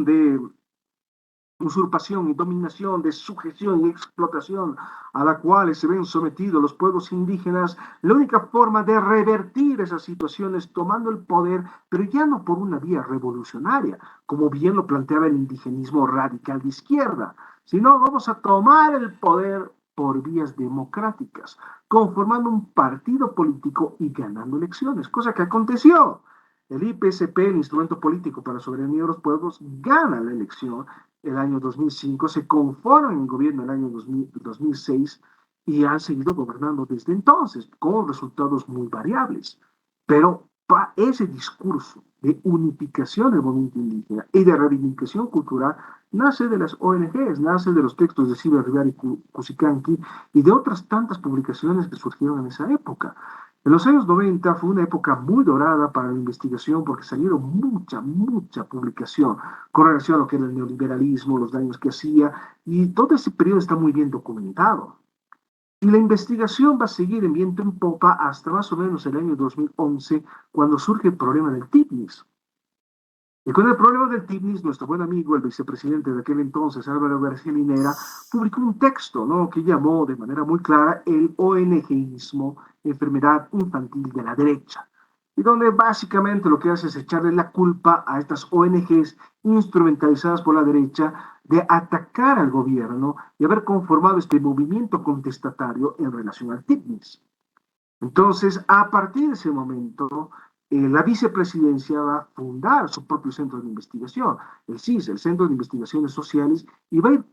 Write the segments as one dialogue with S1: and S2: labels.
S1: de usurpación y dominación, de sujeción y explotación a la cual se ven sometidos los pueblos indígenas, la única forma de revertir esas situaciones tomando el poder, pero ya no por una vía revolucionaria, como bien lo planteaba el indigenismo radical de izquierda, sino vamos a tomar el poder por vías democráticas, conformando un partido político y ganando elecciones, cosa que aconteció. El IPSP, el Instrumento Político para la Soberanía de los Pueblos, gana la elección el año 2005, se conforman en el gobierno el año 2006 y han seguido gobernando desde entonces, con resultados muy variables. Pero ese discurso de unificación del movimiento indígena y de reivindicación cultural nace de las ONGs, nace de los textos de Silvia Rivera y Cusicanqui y de otras tantas publicaciones que surgieron en esa época. En los años 90 fue una época muy dorada para la investigación porque salieron mucha publicación con relación a lo que era el neoliberalismo, los daños que hacía, y todo ese periodo está muy bien documentado. Y la investigación va a seguir en viento en popa hasta más o menos el año 2011, cuando surge el problema del TIPNIS. Y con el problema del TIPNIS, nuestro buen amigo, el vicepresidente de aquel entonces, Álvaro García Linera, publicó un texto, ¿no?, que llamó de manera muy clara el ONGismo, enfermedad infantil de la derecha, y donde básicamente lo que hace es echarle la culpa a estas ONGs instrumentalizadas por la derecha de atacar al gobierno y haber conformado este movimiento contestatario en relación al TIPNIS. Entonces, a partir de ese momento, la vicepresidencia va a fundar su propio centro de investigación, el CIS, el Centro de Investigaciones Sociales, y va a ir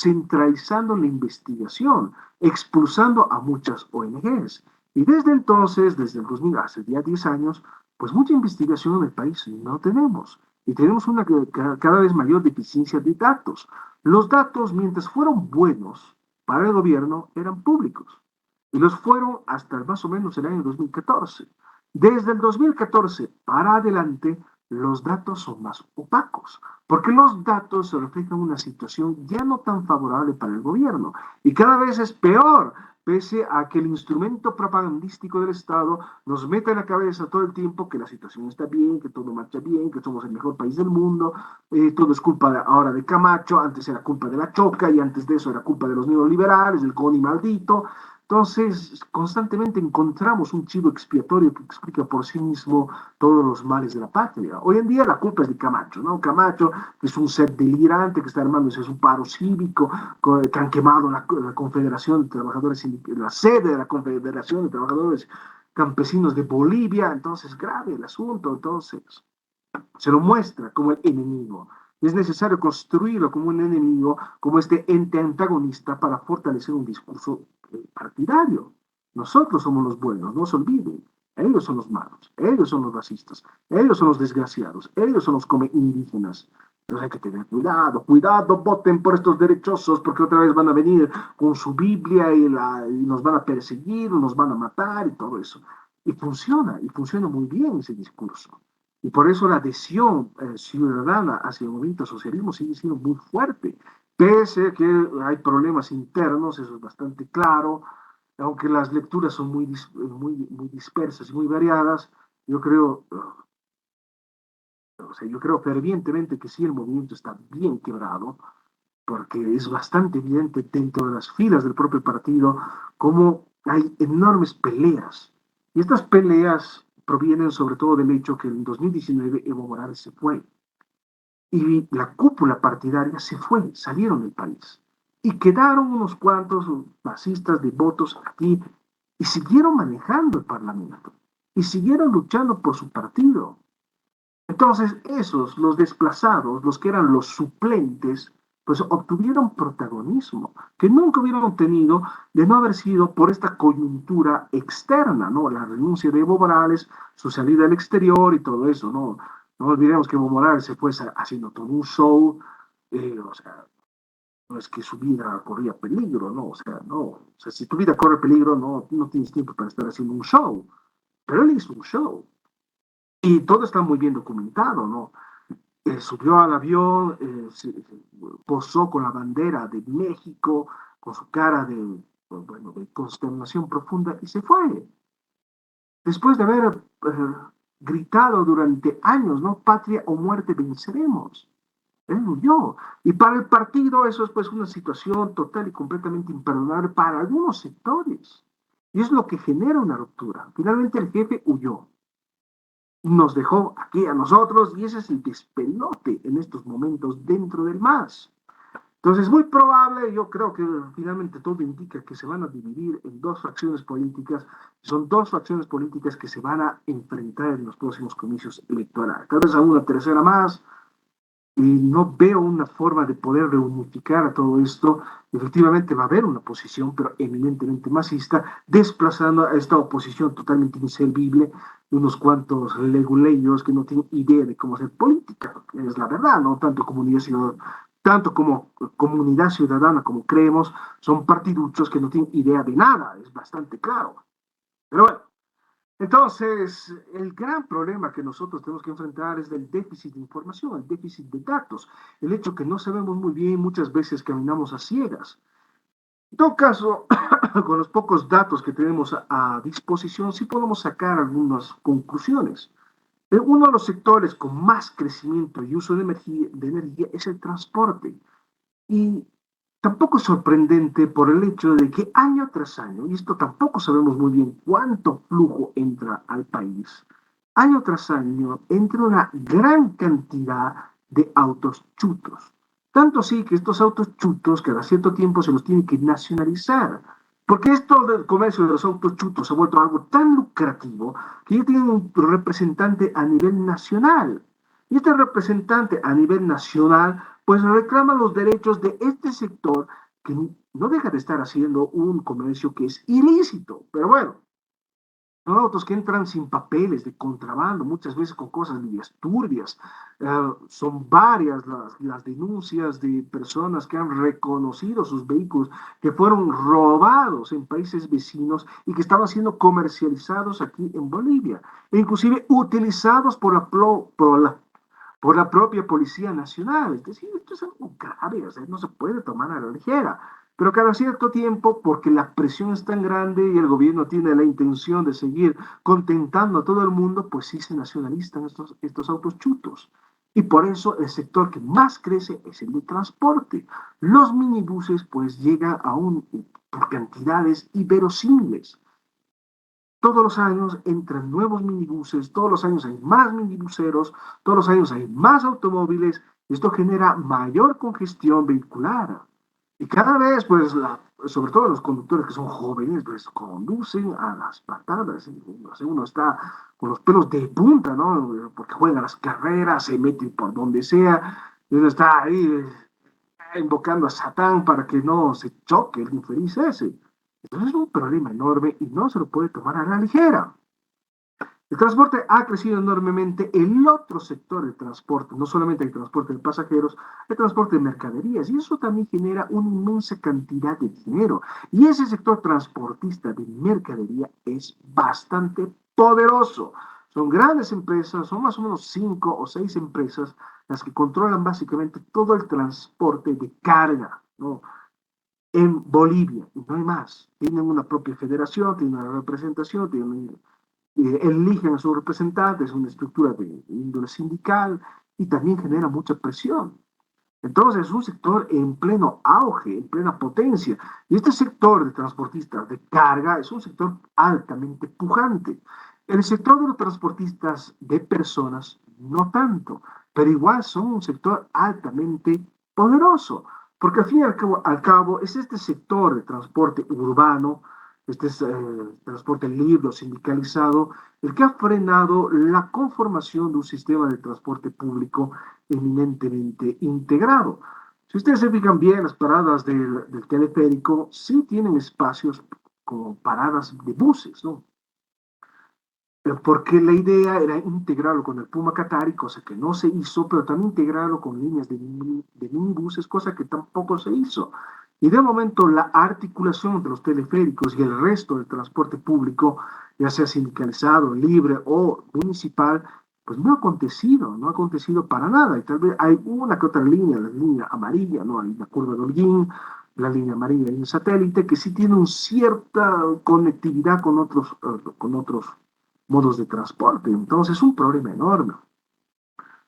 S1: centralizando la investigación, expulsando a muchas ONGs. Y desde entonces, desde el 2000, hace ya 10 años, pues mucha investigación en el país no tenemos. Y tenemos una cada vez mayor deficiencia de datos. Los datos, mientras fueron buenos para el gobierno, eran públicos y los fueron hasta más o menos el año 2014. Desde el 2014 para adelante, los datos son más opacos, porque los datos se reflejan una situación ya no tan favorable para el gobierno y cada vez es peor, pese a que el instrumento propagandístico del Estado nos mete en la cabeza todo el tiempo que la situación está bien, que todo marcha bien, que somos el mejor país del mundo, todo es culpa ahora de Camacho, antes era culpa de la Choca y antes de eso era culpa de los neoliberales, del CONI maldito. Entonces, constantemente encontramos un chivo expiatorio que explica por sí mismo todos los males de la patria. Hoy en día la culpa es de Camacho, ¿no? Camacho, que es un ser delirante, que está armándose su paro cívico, que han quemado la Confederación de Trabajadores, la sede de la Confederación de Trabajadores Campesinos de Bolivia. Entonces, grave el asunto. Entonces, se lo muestra como el enemigo. Es necesario construirlo como un enemigo, como este ente antagonista para fortalecer un discurso partidario. Nosotros somos los buenos, no se olviden. Ellos son los malos, ellos son los racistas, ellos son los desgraciados, ellos son los come indígenas. Entonces hay que tener cuidado, voten por estos derechosos, porque otra vez van a venir con su Biblia y nos van a perseguir, nos van a matar y todo eso. Y funciona muy bien ese discurso. Y por eso la adhesión ciudadana hacia el movimiento socialismo sigue siendo muy fuerte, pese a que hay problemas internos, eso es bastante claro, aunque las lecturas son muy dispersas y muy variadas. Yo creo, yo creo fervientemente que sí, el movimiento está bien quebrado, porque es bastante evidente dentro de las filas del propio partido cómo hay enormes peleas. Y estas peleas provienen sobre todo del hecho que en 2019 Evo Morales se fue y la cúpula partidaria se fue, salieron del país. Y quedaron unos cuantos masistas de votos aquí y siguieron manejando el Parlamento y siguieron luchando por su partido. Entonces, esos, los desplazados, los que eran los suplentes, pues obtuvieron protagonismo que nunca hubieran tenido de no haber sido por esta coyuntura externa, ¿no? La renuncia de Evo Morales, su salida al exterior y todo eso, ¿no? No olvidemos que Evo Morales se fue haciendo todo un show, o sea, no es que su vida corría peligro, ¿no? O sea, no, o sea, si tu vida corre peligro, no tienes tiempo para estar haciendo un show, pero él hizo un show. Y todo está muy bien documentado, ¿no? Subió al avión, posó con la bandera de México, con su cara bueno, de consternación profunda y se fue. Después de haber gritado durante años, ¿no? Patria o muerte venceremos. Él huyó. Y para el partido eso es pues una situación total y completamente imperdonable para algunos sectores. Y es lo que genera una ruptura. Finalmente el jefe huyó. Nos dejó aquí a nosotros y ese es el despelote en estos momentos dentro del MAS. Entonces, es muy probable, yo creo que finalmente todo indica que se van a dividir en dos fracciones políticas. Son dos fracciones políticas que se van a enfrentar en los próximos comicios electorales. Tal vez a una tercera más, y no veo una forma de poder reunificar a todo esto. Efectivamente va a haber una oposición, pero eminentemente masista, desplazando a esta oposición totalmente inservible de unos cuantos leguleyos que no tienen idea de cómo hacer política, es la verdad, no tanto comunidad ciudadana, tanto como comunidad ciudadana como creemos, son partiduchos que no tienen idea de nada, es bastante claro. Pero bueno, entonces, el gran problema que nosotros tenemos que enfrentar es el déficit de información, el déficit de datos, el hecho que no sabemos muy bien, muchas veces caminamos a ciegas. En todo caso, con los pocos datos que tenemos a disposición, sí podemos sacar algunas conclusiones. Uno de los sectores con más crecimiento y uso de energía es el transporte. Y tampoco es sorprendente por el hecho de que año tras año, y esto tampoco sabemos muy bien cuánto flujo entra al país, año tras año entra una gran cantidad de autos chutos. Tanto así que estos autos chutos cada cierto tiempo se los tiene que nacionalizar. Porque esto del comercio de los autos chutos se ha vuelto algo tan lucrativo que ya tienen un representante a nivel nacional. Y este representante a nivel nacional pues reclama los derechos de este sector que no deja de estar haciendo un comercio que es ilícito. Pero bueno, son autos que entran sin papeles, de contrabando, muchas veces con cosas medias turbias. Son varias las denuncias de personas que han reconocido sus vehículos que fueron robados en países vecinos y que estaban siendo comercializados aquí en Bolivia, e inclusive utilizados por la propia Policía Nacional. Es decir, esto es algo grave, o sea, no se puede tomar a la ligera. Pero cada cierto tiempo, porque la presión es tan grande y el gobierno tiene la intención de seguir contentando a todo el mundo, pues sí se nacionalizan estos autos chutos. Y por eso el sector que más crece es el de transporte. Los minibuses pues llegan a por cantidades inverosímiles. Todos los años entran nuevos minibuses, todos los años hay más minibuseros, todos los años hay más automóviles, y esto genera mayor congestión vehicular. Y cada vez, pues, sobre todo los conductores que son jóvenes, pues conducen a las patadas. Uno está con los pelos de punta, ¿no? Porque juegan las carreras, se meten por donde sea, y uno está ahí invocando a Satán para que no se choque el infeliz ese. Entonces es un problema enorme y no se lo puede tomar a la ligera. El transporte ha crecido enormemente. El otro sector del transporte, no solamente el transporte de pasajeros, el transporte de mercaderías, y eso también genera una inmensa cantidad de dinero. Y ese sector transportista de mercadería es bastante poderoso. Son grandes empresas, son más o menos 5 o 6 empresas las que controlan básicamente todo el transporte de carga, ¿no? En Bolivia, y no hay más. Tienen una propia federación, tienen una representación, eligen a sus representantes, una estructura de índole sindical y también genera mucha presión. Entonces, es un sector en pleno auge, en plena potencia. Y este sector de transportistas de carga es un sector altamente pujante. El sector de los transportistas de personas, no tanto, pero igual son un sector altamente poderoso, porque al fin y al cabo es este sector de transporte urbano, este es, transporte libre o sindicalizado, el que ha frenado la conformación de un sistema de transporte público eminentemente integrado. Si ustedes se fijan bien, las paradas del teleférico sí tienen espacios como paradas de buses, ¿no? Porque la idea era integrarlo con el Puma Qatari, cosa que no se hizo, pero también integrarlo con líneas de minibuses, cosa que tampoco se hizo. Y de momento la articulación de los teleféricos y el resto del transporte público, ya sea sindicalizado, libre o municipal, pues no ha acontecido para nada. Y tal vez hay una que otra línea, la línea amarilla, ¿no? Hay la curva de Holguín, la línea amarilla y el satélite, que sí tiene una cierta conectividad con otros modos de transporte. Entonces es un problema enorme.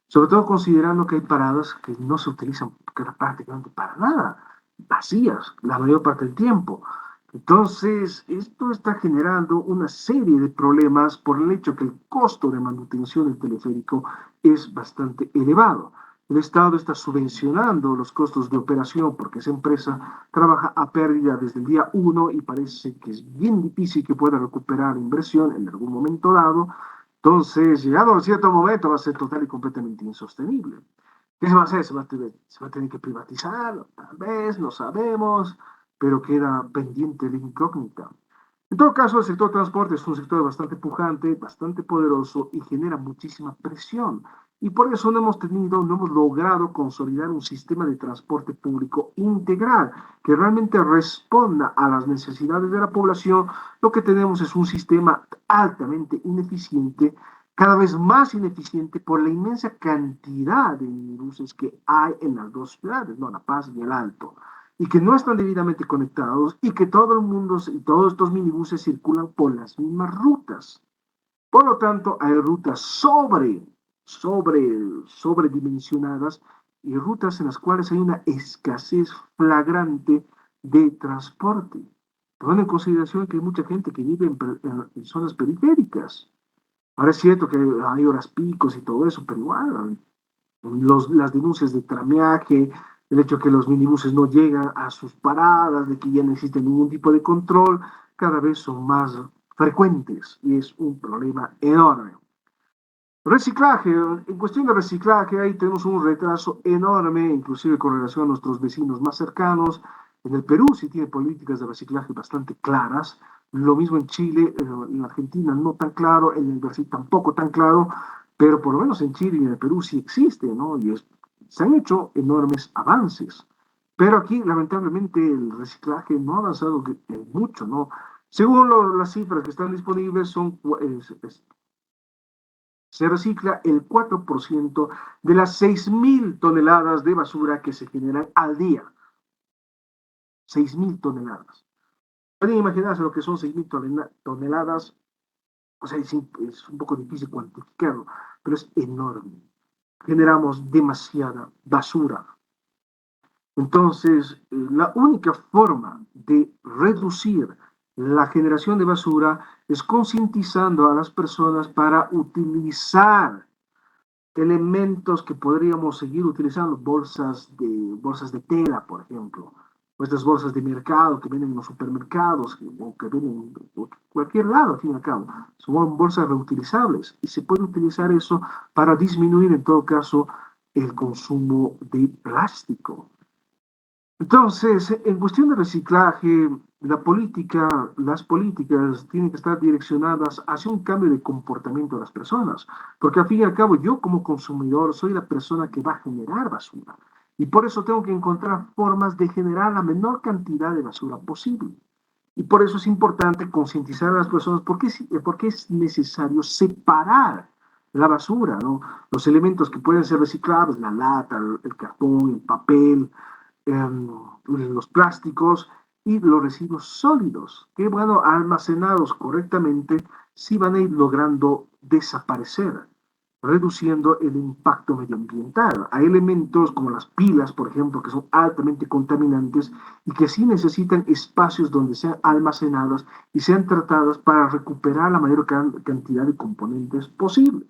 S1: Sobre todo considerando que hay paradas que no se utilizan prácticamente para nada, vacías la mayor parte del tiempo. Entonces, esto está generando una serie de problemas por el hecho que el costo de manutención del teleférico es bastante elevado. El Estado está subvencionando los costos de operación porque esa empresa trabaja a pérdida desde el día uno y parece que es bien difícil que pueda recuperar la inversión en algún momento dado. Entonces, llegado a cierto momento, va a ser total y completamente insostenible. ¿Qué se va a hacer? Se va a tener que privatizar, tal vez, no sabemos, pero queda pendiente de incógnita. En todo caso, el sector transporte es un sector bastante pujante, bastante poderoso y genera muchísima presión. Y por eso no hemos logrado consolidar un sistema de transporte público integral que realmente responda a las necesidades de la población. Lo que tenemos es un sistema altamente ineficiente, cada vez más ineficiente por la inmensa cantidad de minibuses que hay en las dos ciudades, ¿no? La Paz y el Alto, y que no están debidamente conectados y que todo el mundo y todos estos minibuses circulan por las mismas rutas. Por lo tanto, hay rutas sobredimensionadas y rutas en las cuales hay una escasez flagrante de transporte. Tomando en consideración que hay mucha gente que vive en zonas periféricas. Ahora es cierto que hay horas picos y todo eso, pero igual las denuncias de trameaje, el hecho de que los minibuses no llegan a sus paradas, de que ya no existe ningún tipo de control, cada vez son más frecuentes y es un problema enorme. Reciclaje, en cuestión de reciclaje, ahí tenemos un retraso enorme, inclusive con relación a nuestros vecinos más cercanos. En el Perú sí tiene políticas de reciclaje bastante claras, lo mismo en Chile, en Argentina no tan claro, en el Brasil tampoco tan claro, pero por lo menos en Chile y en el Perú sí existe, ¿no? Se han hecho enormes avances. Pero aquí, lamentablemente, el reciclaje no ha avanzado mucho, ¿no? Según las cifras que están disponibles, se recicla el 4% de las 6.000 toneladas de basura que se generan al día. 6.000 toneladas. Pueden imaginarse lo que son 6.000 toneladas. O sea, es un poco difícil cuantificarlo, pero es enorme. Generamos demasiada basura. Entonces, la única forma de reducir la generación de basura es concientizando a las personas para utilizar elementos que podríamos seguir utilizando, bolsas de tela, por ejemplo, o estas bolsas de mercado que vienen en los supermercados o que vienen en cualquier lado, al fin y al cabo. Son bolsas reutilizables y se puede utilizar eso para disminuir, en todo caso, el consumo de plástico. Entonces, en cuestión de reciclaje, las políticas tienen que estar direccionadas hacia un cambio de comportamiento de las personas, porque al fin y al cabo yo como consumidor soy la persona que va a generar basura y por eso tengo que encontrar formas de generar la menor cantidad de basura posible. Y por eso es importante concientizar a las personas porque es necesario separar la basura, ¿no? Los elementos que pueden ser reciclables, la lata, el cartón, el papel, los plásticos y los residuos sólidos, que bueno, almacenados correctamente, sí van a ir logrando desaparecer, reduciendo el impacto medioambiental. Hay elementos como las pilas, por ejemplo, que son altamente contaminantes y que sí necesitan espacios donde sean almacenadas y sean tratadas para recuperar la mayor cantidad de componentes posible.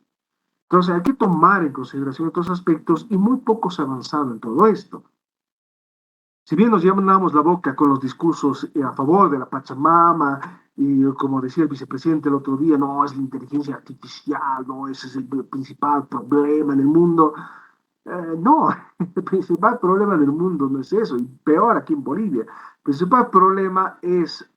S1: Entonces hay que tomar en consideración otros aspectos y muy poco se ha avanzado en todo esto. Si bien nos llenamos la boca con los discursos a favor de la Pachamama, y como decía el vicepresidente el otro día, no, es la inteligencia artificial, no, ese es el principal problema en el mundo. No, el principal problema del mundo no es eso, y peor aquí en Bolivia. El principal problema es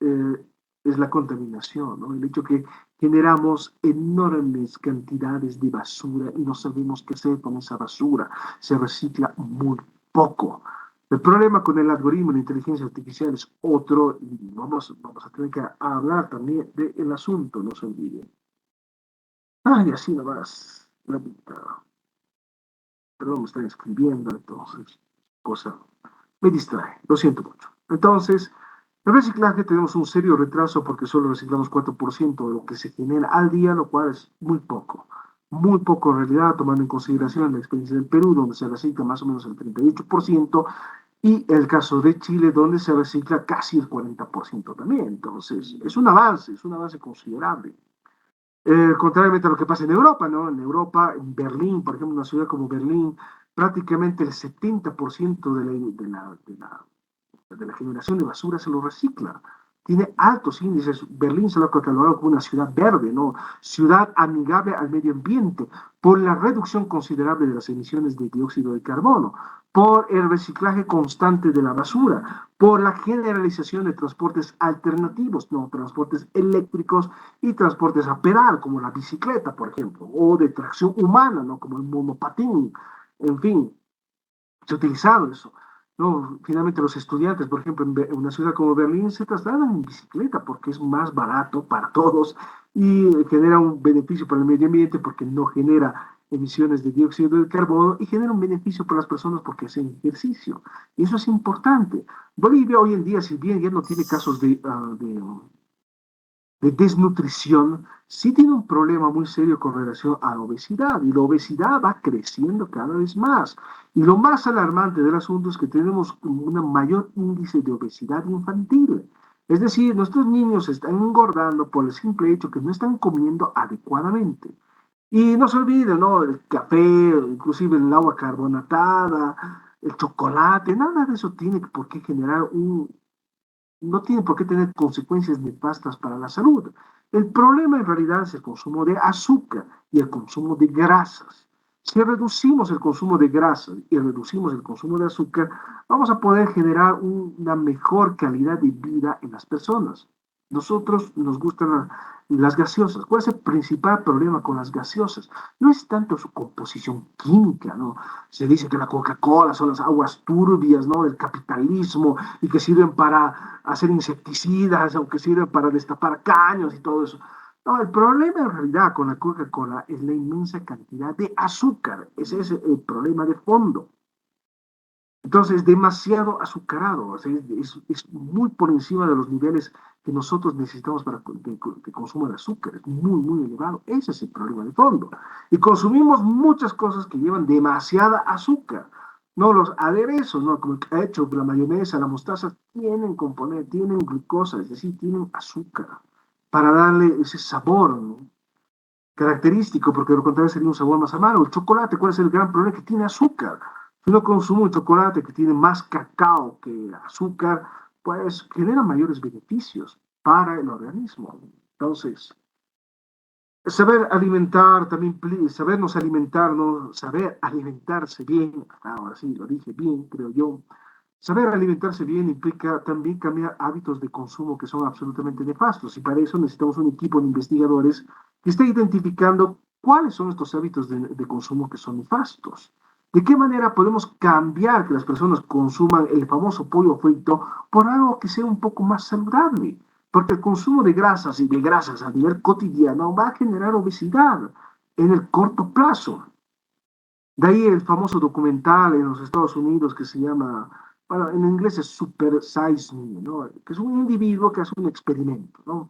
S1: la contaminación, ¿no? El hecho que generamos enormes cantidades de basura y no sabemos qué hacer con esa basura. Se recicla muy poco. El problema con el algoritmo de inteligencia artificial es otro, y vamos a tener que hablar también del asunto, no se olviden. Ay, así nomás, la mitad. Perdón, me están escribiendo, entonces, cosa, me distrae, lo siento mucho. Entonces, el reciclaje tenemos un serio retraso porque solo reciclamos 4% de lo que se genera al día, lo cual es muy poco. muy poco en realidad, tomando en consideración la experiencia del Perú, donde se recicla más o menos el 38%, y el caso de Chile, donde se recicla casi el 40% también. Entonces, es un avance considerable. Contrariamente a lo que pasa en Europa, ¿no? En Europa, en Berlín, por ejemplo, una ciudad como Berlín, prácticamente el 70% de la generación de basura se lo recicla. Tiene altos índices. Berlín se lo ha catalogado como una ciudad verde, ¿no? Ciudad amigable al medio ambiente, por la reducción considerable de las emisiones de dióxido de carbono, por el reciclaje constante de la basura, por la generalización de transportes alternativos, no transportes eléctricos y transportes a pedal, como la bicicleta, por ejemplo, o de tracción humana, ¿no? Como el monopatín. En fin, se ha utilizado eso. No, finalmente los estudiantes, por ejemplo, en una ciudad como Berlín se trasladan en bicicleta porque es más barato para todos y genera un beneficio para el medio ambiente porque no genera emisiones de dióxido de carbono y genera un beneficio para las personas porque hacen ejercicio. Y eso es importante. Bolivia hoy en día, si bien ya no tiene casos de desnutrición, sí tiene un problema muy serio con relación a la obesidad y la obesidad va creciendo cada vez más. Y lo más alarmante del asunto es que tenemos un mayor índice de obesidad infantil. Es decir, nuestros niños están engordando por el simple hecho que no están comiendo adecuadamente. Y no se olviden, ¿no? El café, inclusive el agua carbonatada, el chocolate, nada de eso tiene por qué generar no tiene por qué tener consecuencias nefastas para la salud. El problema en realidad es el consumo de azúcar y el consumo de grasas. Si reducimos el consumo de grasas y reducimos el consumo de azúcar, vamos a poder generar una mejor calidad de vida en las personas. Nosotros nos gustan las gaseosas. ¿Cuál es el principal problema con las gaseosas? No es tanto su composición química, ¿no? Se dice que la Coca-Cola son las aguas turbias, ¿no? Del capitalismo y que sirven para hacer insecticidas o que sirven para destapar caños y todo eso. No, el problema en realidad con la Coca-Cola es la inmensa cantidad de azúcar. Ese es el problema de fondo. Entonces, demasiado azucarado, o sea, es muy por encima de los niveles que nosotros necesitamos para de consumo de azúcar, es muy, muy elevado. Ese es el problema de fondo. Y consumimos muchas cosas que llevan demasiada azúcar. No, los aderezos, ¿no? Como el hecho, la mayonesa, la mostaza, tienen componentes, tienen glucosa, es decir, tienen azúcar para darle ese sabor, ¿no? Característico, porque lo contrario sería un sabor más amargo. El chocolate, ¿cuál es el gran problema? Que tiene azúcar. Si uno consume un chocolate que tiene más cacao que azúcar, pues genera mayores beneficios para el organismo. Entonces, saber alimentar también, sabernos alimentarnos, saber alimentarse bien, ahora sí lo dije bien, creo yo. Saber alimentarse bien implica también cambiar hábitos de consumo que son absolutamente nefastos y para eso necesitamos un equipo de investigadores que esté identificando cuáles son estos hábitos de consumo que son nefastos. ¿De qué manera podemos cambiar que las personas consuman el famoso pollo frito por algo que sea un poco más saludable? Porque el consumo de grasas y de grasas a nivel cotidiano va a generar obesidad en el corto plazo. De ahí el famoso documental en los Estados Unidos que se llama, bueno, en inglés es Super Size Me, ¿no? Que es un individuo que hace un experimento, ¿no?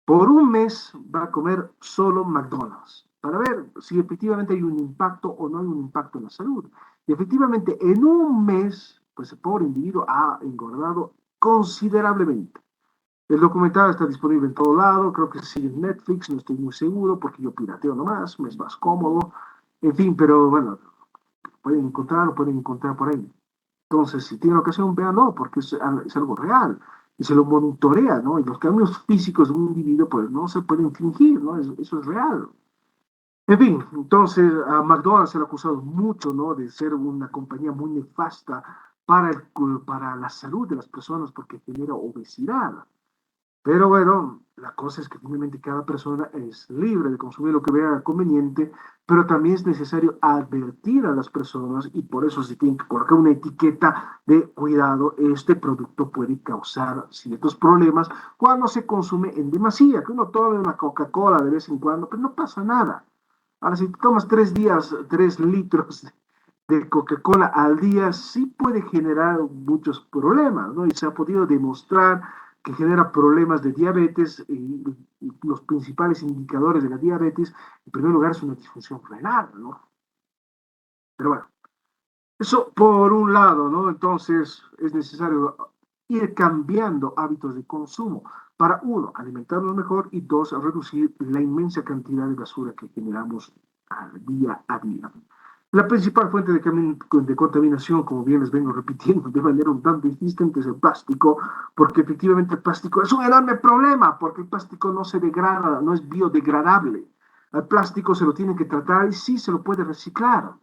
S1: Por un mes va a comer solo McDonald's para ver si efectivamente hay un impacto o no hay un impacto en la salud. Y efectivamente, en un mes, pues el pobre individuo ha engordado considerablemente. El documental está disponible en todo lado, creo que sí en Netflix, no estoy muy seguro porque yo pirateo nomás, me es más cómodo. En fin, pero bueno, pueden encontrar por ahí. Entonces, si tienen ocasión, véanlo, porque es algo real y se lo monitorea, ¿no? Y los cambios físicos de un individuo, pues no se pueden fingir, ¿no? Eso es real. En fin, entonces a McDonald's se le ha acusado mucho, ¿no? De ser una compañía muy nefasta para la salud de las personas porque genera obesidad. Pero bueno, la cosa es que finalmente cada persona es libre de consumir lo que vea conveniente, pero también es necesario advertir a las personas y por eso se tiene que colocar una etiqueta de cuidado, este producto puede causar ciertos problemas cuando se consume en demasía, que uno tome una Coca-Cola de vez en cuando, pero no pasa nada. Ahora, si tomas 3 días, 3 litros de Coca-Cola al día, sí puede generar muchos problemas, ¿no? Y se ha podido demostrar que genera problemas de diabetes los principales indicadores de la diabetes, en primer lugar es una disfunción renal, ¿no? Pero bueno, eso por un lado, ¿no? Entonces es necesario ir cambiando hábitos de consumo para, uno, alimentarnos mejor y dos, reducir la inmensa cantidad de basura que generamos al día a día. La principal fuente de contaminación, como bien les vengo repitiendo de manera un tanto insistente, es el plástico, porque efectivamente el plástico es un enorme problema, porque el plástico no se degrada, no es biodegradable. Al plástico se lo tiene que tratar y sí se lo puede reciclar,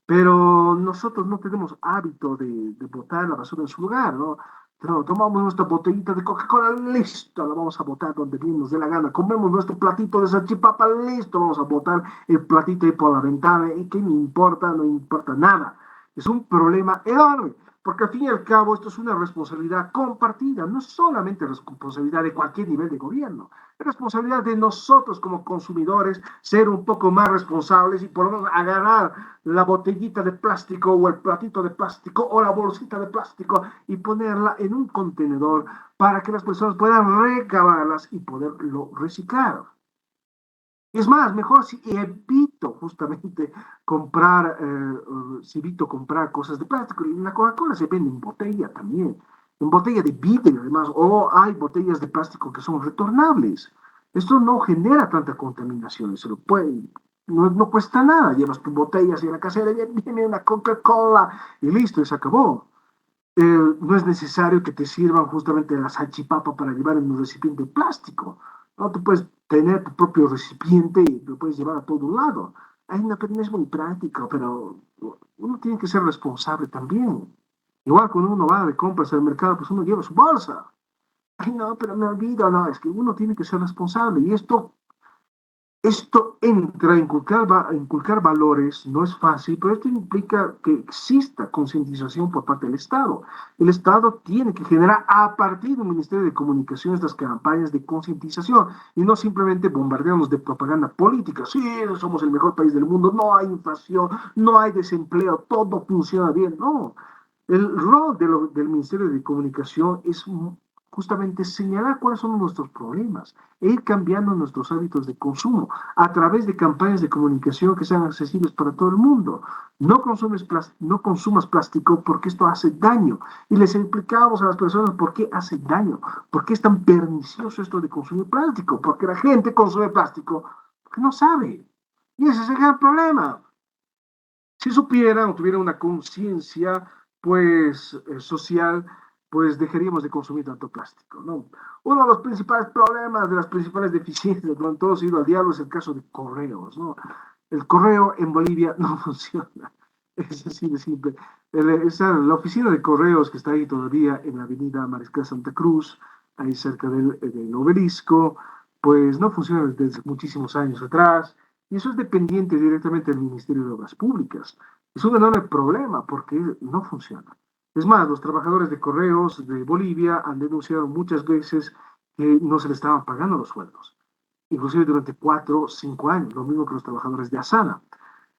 S1: pero nosotros no tenemos hábito de botar la basura en su lugar, ¿no? Pero tomamos nuestra botellita de Coca-Cola, listo, la vamos a botar donde bien nos dé la gana. Comemos nuestro platito de salchipapa, listo, vamos a botar el platito ahí por la ventana. ¿Y qué me importa? No importa nada. Es un problema enorme, porque al fin y al cabo esto es una responsabilidad compartida, no solamente responsabilidad de cualquier nivel de gobierno, es responsabilidad de nosotros como consumidores ser un poco más responsables y por lo menos agarrar la botellita de plástico o el platito de plástico o la bolsita de plástico y ponerla en un contenedor para que las personas puedan recabarlas y poderlo reciclar. Es más, mejor si evito justamente comprar, si evito comprar cosas de plástico. Y la Coca-Cola se vende en botella también, en botella de vidrio además, o hay botellas de plástico que son retornables. Esto no genera tanta contaminación, se lo pueden, no cuesta nada. Llevas tu botella hacia la casera, viene una Coca-Cola y listo, y se acabó. No es necesario que te sirvan justamente la salchipapa para llevar en un recipiente de plástico. No, tú puedes tener tu propio recipiente y lo puedes llevar a todo lado. Ay, no, pero no es muy práctico, pero uno tiene que ser responsable también. Igual cuando uno va de compras al mercado, pues uno lleva su bolsa. Ay, no, pero me olvido, no, es que uno tiene que ser responsable y esto entra a inculcar valores, no es fácil, pero esto implica que exista concientización por parte del Estado. El Estado tiene que generar a partir del Ministerio de Comunicación estas campañas de concientización y no simplemente bombardearnos de propaganda política. Sí, somos el mejor país del mundo, no hay inflación, no hay desempleo, todo funciona bien. No, el rol del Ministerio de Comunicación es justamente señalar cuáles son nuestros problemas e ir cambiando nuestros hábitos de consumo a través de campañas de comunicación que sean accesibles para todo el mundo. No consumas plástico porque esto hace daño. Y les explicamos a las personas por qué hace daño, por qué es tan pernicioso esto de consumir plástico, porque la gente consume plástico porque no sabe. Y ese es el gran problema. Si supieran o tuvieran una conciencia pues social, pues dejaríamos de consumir tanto plástico, ¿no? Uno de los principales problemas, de las principales deficiencias, donde todo se ha ido al diablo, es el caso de correos, ¿no? El correo en Bolivia no funciona. Es así de simple. La oficina de correos que está ahí todavía en la avenida Mariscal Santa Cruz, ahí cerca del obelisco, pues no funciona desde muchísimos años atrás. Y eso es dependiente directamente del Ministerio de Obras Públicas. Es un enorme problema porque no funciona. Es más, los trabajadores de correos de Bolivia han denunciado muchas veces que no se les estaban pagando los sueldos, inclusive durante 4 o 5 años, lo mismo que los trabajadores de Asana.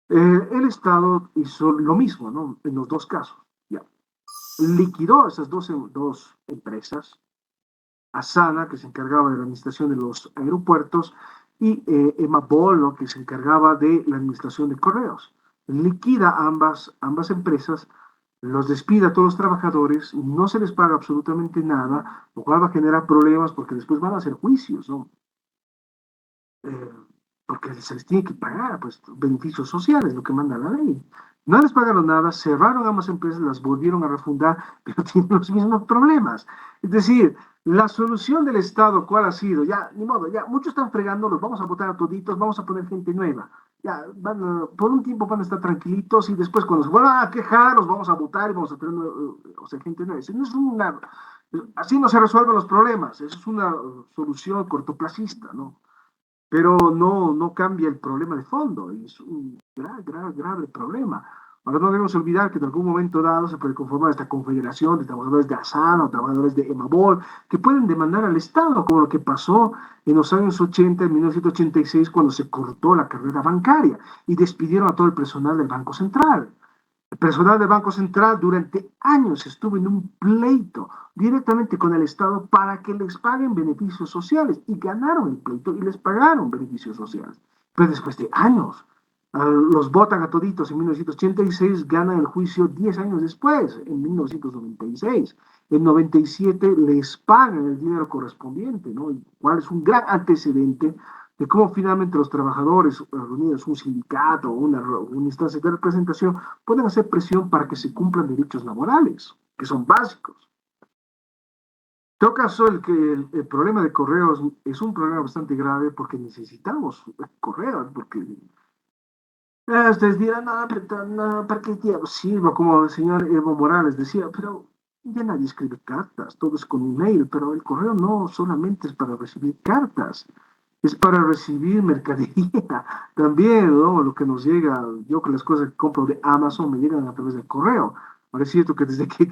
S1: El Estado hizo lo mismo, ¿no? En los dos casos. Ya. Liquidó esas dos empresas, Asana, que se encargaba de la administración de los aeropuertos, y Emapol, ¿no? Que se encargaba de la administración de correos. Liquida ambas empresas, los despide a todos los trabajadores, no se les paga absolutamente nada, lo cual va a generar problemas porque después van a hacer juicios, ¿no? Eh, Porque se les tiene que pagar, pues, beneficios sociales, lo que manda la ley. No les pagaron nada, cerraron ambas empresas, las volvieron a refundar, pero tienen los mismos problemas. Es decir, la solución del Estado, ¿cuál ha sido? Ya, ni modo, ya, muchos están fregando, los vamos a votar a toditos, vamos a poner gente nueva. Ya, por un tiempo van a estar tranquilitos y después cuando se vuelvan a quejar, los vamos a votar y vamos a tener o sea, gente nueva. No es así no se resuelven los problemas, eso es una solución cortoplacista, ¿no? Pero no cambia el problema de fondo, y es un grave problema. Ahora no debemos olvidar que en algún momento dado se puede conformar esta confederación de trabajadores de Asana o trabajadores de Emabol que pueden demandar al Estado, como lo que pasó en los años 80, en 1986, cuando se cortó la carrera bancaria y despidieron a todo el personal del Banco Central. El personal del Banco Central durante años estuvo en un pleito directamente con el Estado para que les paguen beneficios sociales y ganaron el pleito y les pagaron beneficios sociales. Pero después de años, los votan a toditos en 1986, ganan el juicio 10 años después, en 1996. En 97 les pagan el dinero correspondiente, ¿no? Cuál es un gran antecedente de cómo finalmente los trabajadores reunidos, un sindicato o una instancia de representación, pueden hacer presión para que se cumplan derechos laborales, que son básicos. En todo caso, el problema de correos es un problema bastante grave porque necesitamos correos, porque ustedes dirán, no, ¿para qué diablos sirvo? Como el señor Evo Morales decía, pero ya nadie escribe cartas, todo es con email, pero el correo no solamente es para recibir cartas, es para recibir mercadería también, ¿no? Lo que nos llega, yo que las cosas que compro de Amazon me llegan a través del correo. Ahora es cierto que desde que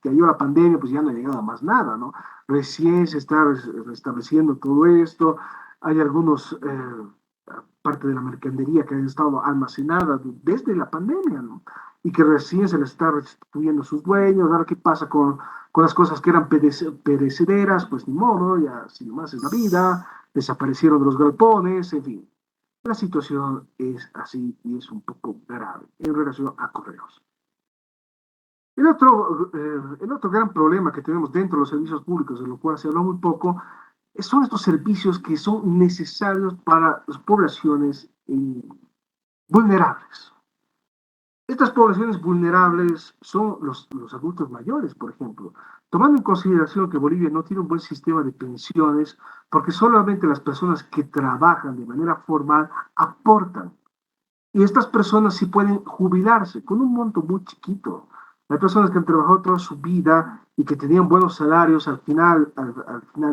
S1: cayó la pandemia, pues ya no ha llegado más nada, ¿no? Recién se está restableciendo todo esto. Hay algunos, parte de la mercadería que ha estado almacenada desde la pandemia, ¿no? Y que recién se le está restituyendo a sus dueños. Ahora, ¿qué pasa con las cosas que eran perecederas? Pues ni modo, ya así nomás es la vida, desaparecieron de los galpones, en fin. La situación es así y es un poco grave en relación a correos. El otro gran problema que tenemos dentro de los servicios públicos, de lo cual se habló muy poco, son estos servicios que son necesarios para las poblaciones vulnerables. Estas poblaciones vulnerables son los adultos mayores, por ejemplo, tomando en consideración que Bolivia no tiene un buen sistema de pensiones, porque solamente las personas que trabajan de manera formal aportan. Y estas personas sí pueden jubilarse con un monto muy chiquito. Hay personas que han trabajado toda su vida y que tenían buenos salarios al final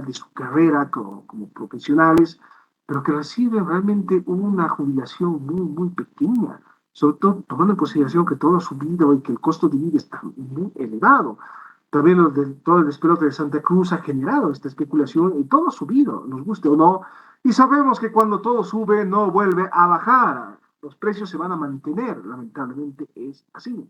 S1: de su carrera como profesionales, pero que reciben realmente una jubilación muy pequeña, sobre todo tomando en consideración que toda su vida y que el costo de vida está muy elevado. También todo el despelote de Santa Cruz ha generado esta especulación y todo ha subido, nos guste o no. Y sabemos que cuando todo sube no vuelve a bajar, los precios se van a mantener, lamentablemente es así.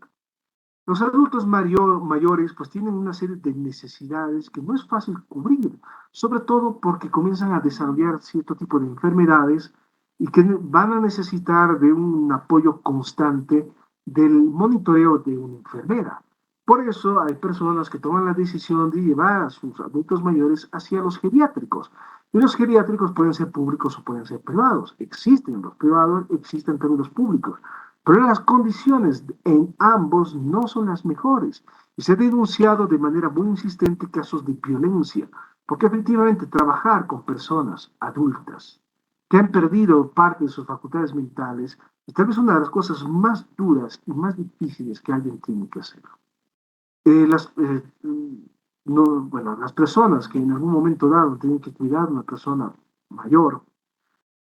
S1: Los adultos mayores pues tienen una serie de necesidades que no es fácil cubrir, sobre todo porque comienzan a desarrollar cierto tipo de enfermedades y que van a necesitar de un apoyo constante del monitoreo de una enfermera. Por eso hay personas que toman la decisión de llevar a sus adultos mayores hacia los geriátricos. Y los geriátricos pueden ser públicos o pueden ser privados. Existen los privados, existen también los públicos. Pero las condiciones en ambos no son las mejores. Y se ha denunciado de manera muy insistente casos de violencia, porque efectivamente trabajar con personas adultas que han perdido parte de sus facultades mentales es tal vez una de las cosas más duras y más difíciles que alguien tiene que hacer. Eh, las, eh, no, bueno, las personas que en algún momento dado tienen que cuidar a una persona mayor,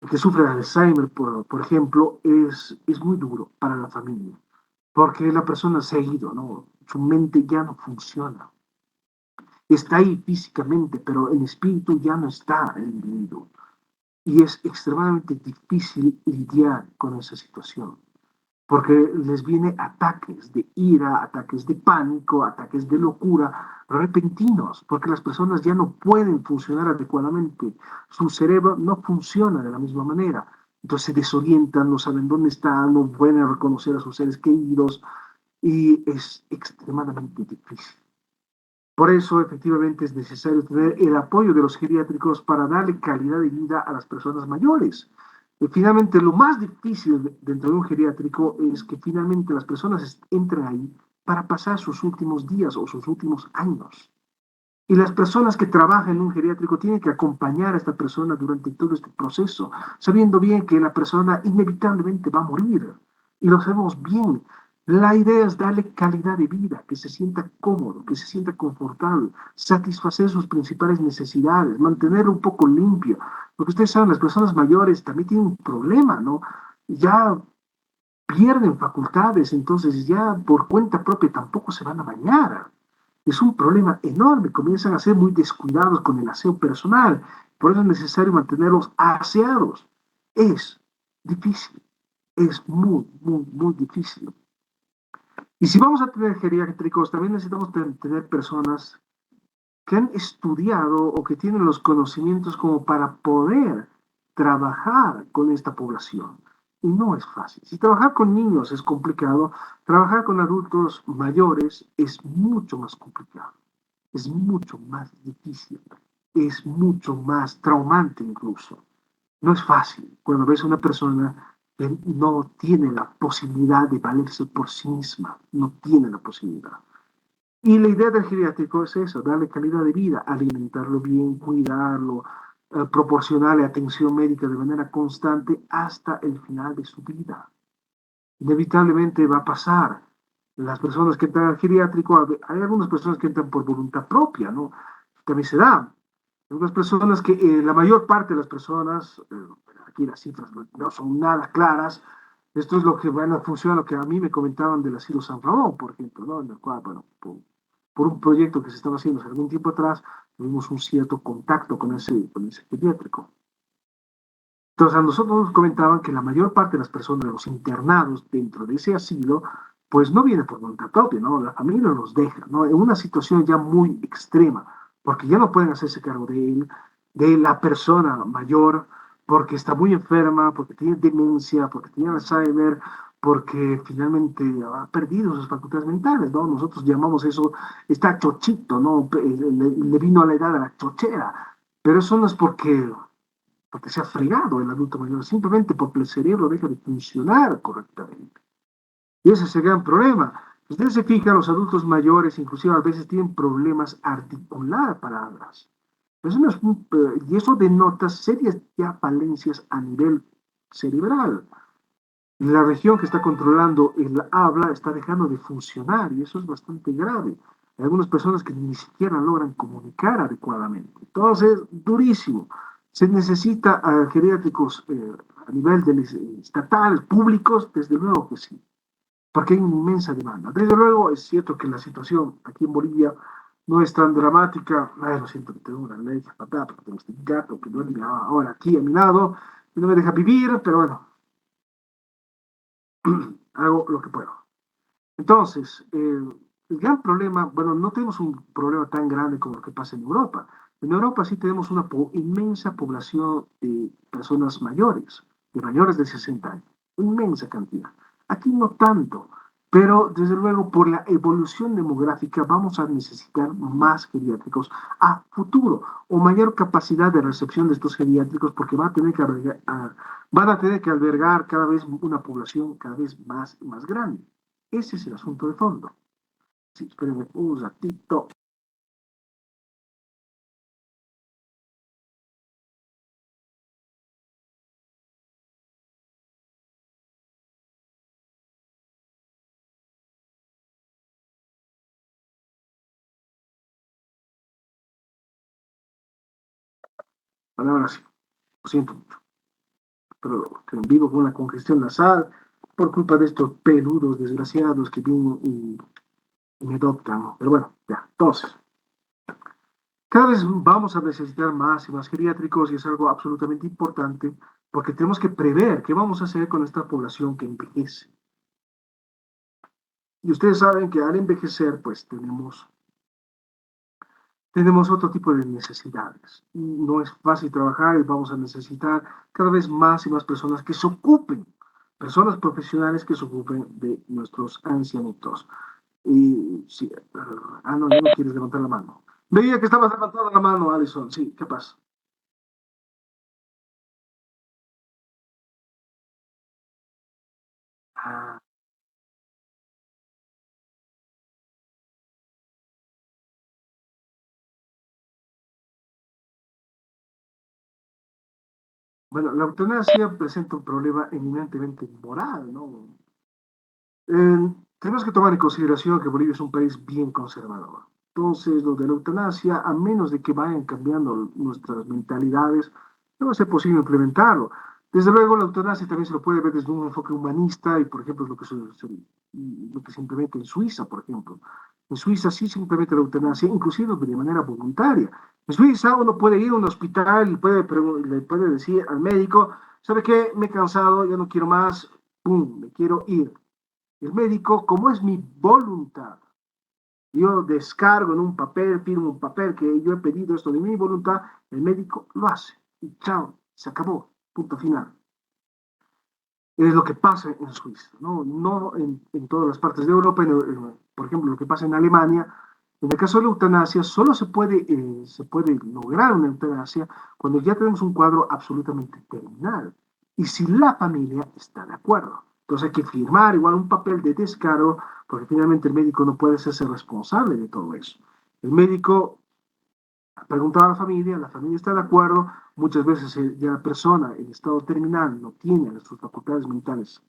S1: que sufre de Alzheimer, por ejemplo, es muy duro para la familia, porque la persona se ha ido, ¿no? Su mente ya no funciona. Está ahí físicamente, pero el espíritu ya no está el individuo. Y es extremadamente difícil lidiar con esa situación porque les viene ataques de ira, ataques de pánico, ataques de locura repentinos, porque las personas ya no pueden funcionar adecuadamente, su cerebro no funciona de la misma manera, entonces se desorientan, no saben dónde están, no pueden reconocer a sus seres queridos y es extremadamente difícil. Por eso, efectivamente, es necesario tener el apoyo de los geriátricos para darle calidad de vida a las personas mayores. Y finalmente, lo más difícil dentro de un geriátrico es que finalmente las personas entren ahí para pasar sus últimos días o sus últimos años. Y las personas que trabajan en un geriátrico tienen que acompañar a esta persona durante todo este proceso, sabiendo bien que la persona inevitablemente va a morir. Y lo sabemos bien. La idea es darle calidad de vida, que se sienta cómodo, que se sienta confortable, satisfacer sus principales necesidades, mantenerlo un poco limpio. Porque ustedes saben, las personas mayores también tienen un problema, ¿no? Ya pierden facultades, entonces ya por cuenta propia tampoco se van a bañar. Es un problema enorme, comienzan a ser muy descuidados con el aseo personal, por eso es necesario mantenerlos aseados. Es difícil, es muy difícil. Y si vamos a tener geriátricos, también necesitamos tener personas que han estudiado o que tienen los conocimientos como para poder trabajar con esta población. Y no es fácil. Si trabajar con niños es complicado, trabajar con adultos mayores es mucho más complicado, es mucho más difícil, es mucho más traumante incluso. No es fácil cuando ves a una persona que no tiene la posibilidad de valerse por sí misma, no tiene la posibilidad. Y la idea del geriátrico es eso, darle calidad de vida, alimentarlo bien, cuidarlo, proporcionarle atención médica de manera constante hasta el final de su vida. Inevitablemente va a pasar. Las personas que entran al geriátrico, hay algunas personas que entran por voluntad propia, ¿no? También se da. Hay algunas personas que, la mayor parte de las personas, aquí las cifras no son nada claras. Esto es lo que, bueno, funciona lo que a mí me comentaban del asilo San Ramón, por ejemplo, ¿no? En el cual, bueno, por un proyecto que se estaba haciendo hace algún tiempo atrás, tuvimos un cierto contacto con ese pediátrico. Entonces, a nosotros nos comentaban que la mayor parte de las personas, de los internados dentro de ese asilo, pues no viene por voluntad propia, ¿no? La familia los deja, ¿no? En una situación ya muy extrema, porque ya no pueden hacerse cargo de él, de la persona mayor, porque está muy enferma, porque tiene demencia, porque tiene Alzheimer, porque finalmente ha perdido sus facultades mentales, ¿no? Nosotros llamamos eso, está chochito, ¿no? Le vino a la edad de la chochera, pero eso no es porque se ha fregado el adulto mayor, simplemente porque el cerebro deja de funcionar correctamente. Y ese es el gran problema. Si ustedes se fijan, los adultos mayores inclusive a veces tienen problemas articular palabras. Eso no es y eso denota serias ya falencias a nivel cerebral. La región que está controlando el habla está dejando de funcionar y eso es bastante grave. Hay algunas personas que ni siquiera logran comunicar adecuadamente. Entonces, durísimo. Se necesita a geriátricos a nivel de estatal, públicos, desde luego que sí, porque hay una inmensa demanda. Desde luego es cierto que la situación aquí en Bolivia no es tan dramática. Ay, lo siento que tengo una alergia fatal, porque tengo este gato que duerme ahora aquí a mi lado y no me deja vivir, pero bueno, hago lo que puedo. Entonces, el gran problema, bueno, no tenemos un problema tan grande como lo que pasa en Europa. En Europa sí tenemos una inmensa población de personas mayores, de mayores de 60 años, inmensa cantidad. Aquí no tanto, pero desde luego por la evolución demográfica vamos a necesitar más geriátricos a futuro o mayor capacidad de recepción de estos geriátricos porque van a tener que albergar cada vez una población cada vez más y más grande. Ese es el asunto de fondo. Sí, espérenme un ratito. Ahora sí, lo siento mucho, pero vivo con una congestión nasal por culpa de estos peludos desgraciados que vienen y me adoptan, ¿no? Pero bueno, ya, entonces, cada vez vamos a necesitar más y más geriátricos y es algo absolutamente importante porque tenemos que prever qué vamos a hacer con esta población que envejece. Y ustedes saben que al envejecer, pues tenemos otro tipo de necesidades. No es fácil trabajar y vamos a necesitar cada vez más y más personas que se ocupen, personas profesionales que se ocupen de nuestros ancianitos. Y sí, no, ya no quieres levantar la mano. Veía que estabas levantando la mano, Alison. Sí, ¿qué pasa? Ah, bueno, la eutanasia presenta un problema eminentemente moral, ¿no? Tenemos que tomar en consideración que Bolivia es un país bien conservador. Entonces, lo de la eutanasia, a menos de que vayan cambiando nuestras mentalidades, no va a ser posible implementarlo. Desde luego, la eutanasia también se lo puede ver desde un enfoque humanista y, por ejemplo, lo que se implementa en Suiza, por ejemplo. En Suiza sí se implementa la eutanasia, inclusive de manera voluntaria. En Suiza uno puede ir a un hospital y le puede decir al médico, ¿sabe qué? Me he cansado, ya no quiero más, ¡pum!, me quiero ir El médico, como es mi voluntad, yo descargo en un papel, firmo un papel que yo he pedido esto de mi voluntad, el médico lo hace. Y chao, se acabó, punto final. Es lo que pasa en Suiza, no, no en todas las partes de Europa. Por ejemplo, lo que pasa en Alemania, en el caso de la eutanasia, solo se puede lograr una eutanasia cuando ya tenemos un cuadro absolutamente terminal y si la familia está de acuerdo. Entonces hay que firmar igual un papel de descargo porque finalmente el médico no puede hacerse responsable de todo eso. El médico preguntar a la familia está de acuerdo, muchas veces ya la persona en estado terminal no tiene sus facultades mentales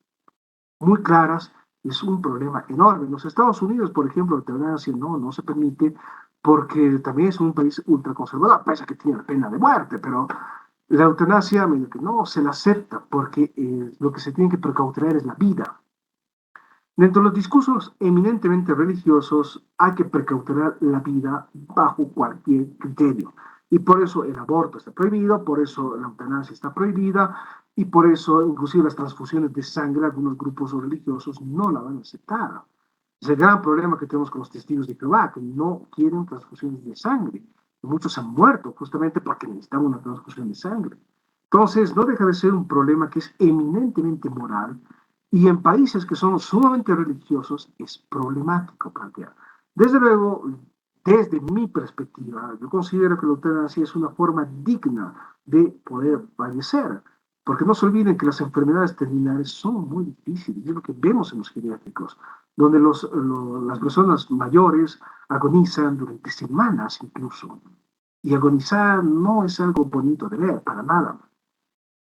S1: muy claras, es un problema enorme. En los Estados Unidos, por ejemplo, te van a decir, no, no se permite, porque también es un país ultraconservador, pese a que tiene la pena de muerte, pero la eutanasia, medio que no se la acepta, porque lo que se tiene que precautelar es la vida. Dentro de los discursos eminentemente religiosos hay que precautelar la vida bajo cualquier criterio. Y por eso el aborto está prohibido, por eso la eutanasia está prohibida y por eso inclusive las transfusiones de sangre, algunos grupos religiosos no la van a aceptar. Es el gran problema que tenemos con los testigos de Jehová, que no quieren transfusiones de sangre. Y muchos han muerto justamente porque necesitan una transfusión de sangre. Entonces, no deja de ser un problema que es eminentemente moral y en países que son sumamente religiosos es problemático plantear. Desde luego, desde mi perspectiva, yo considero que la eutanasia es una forma digna de poder fallecer, porque no se olviden que las enfermedades terminales son muy difíciles, es lo que vemos en los geriátricos, donde las personas mayores agonizan durante semanas incluso. Y agonizar no es algo bonito de ver, para nada,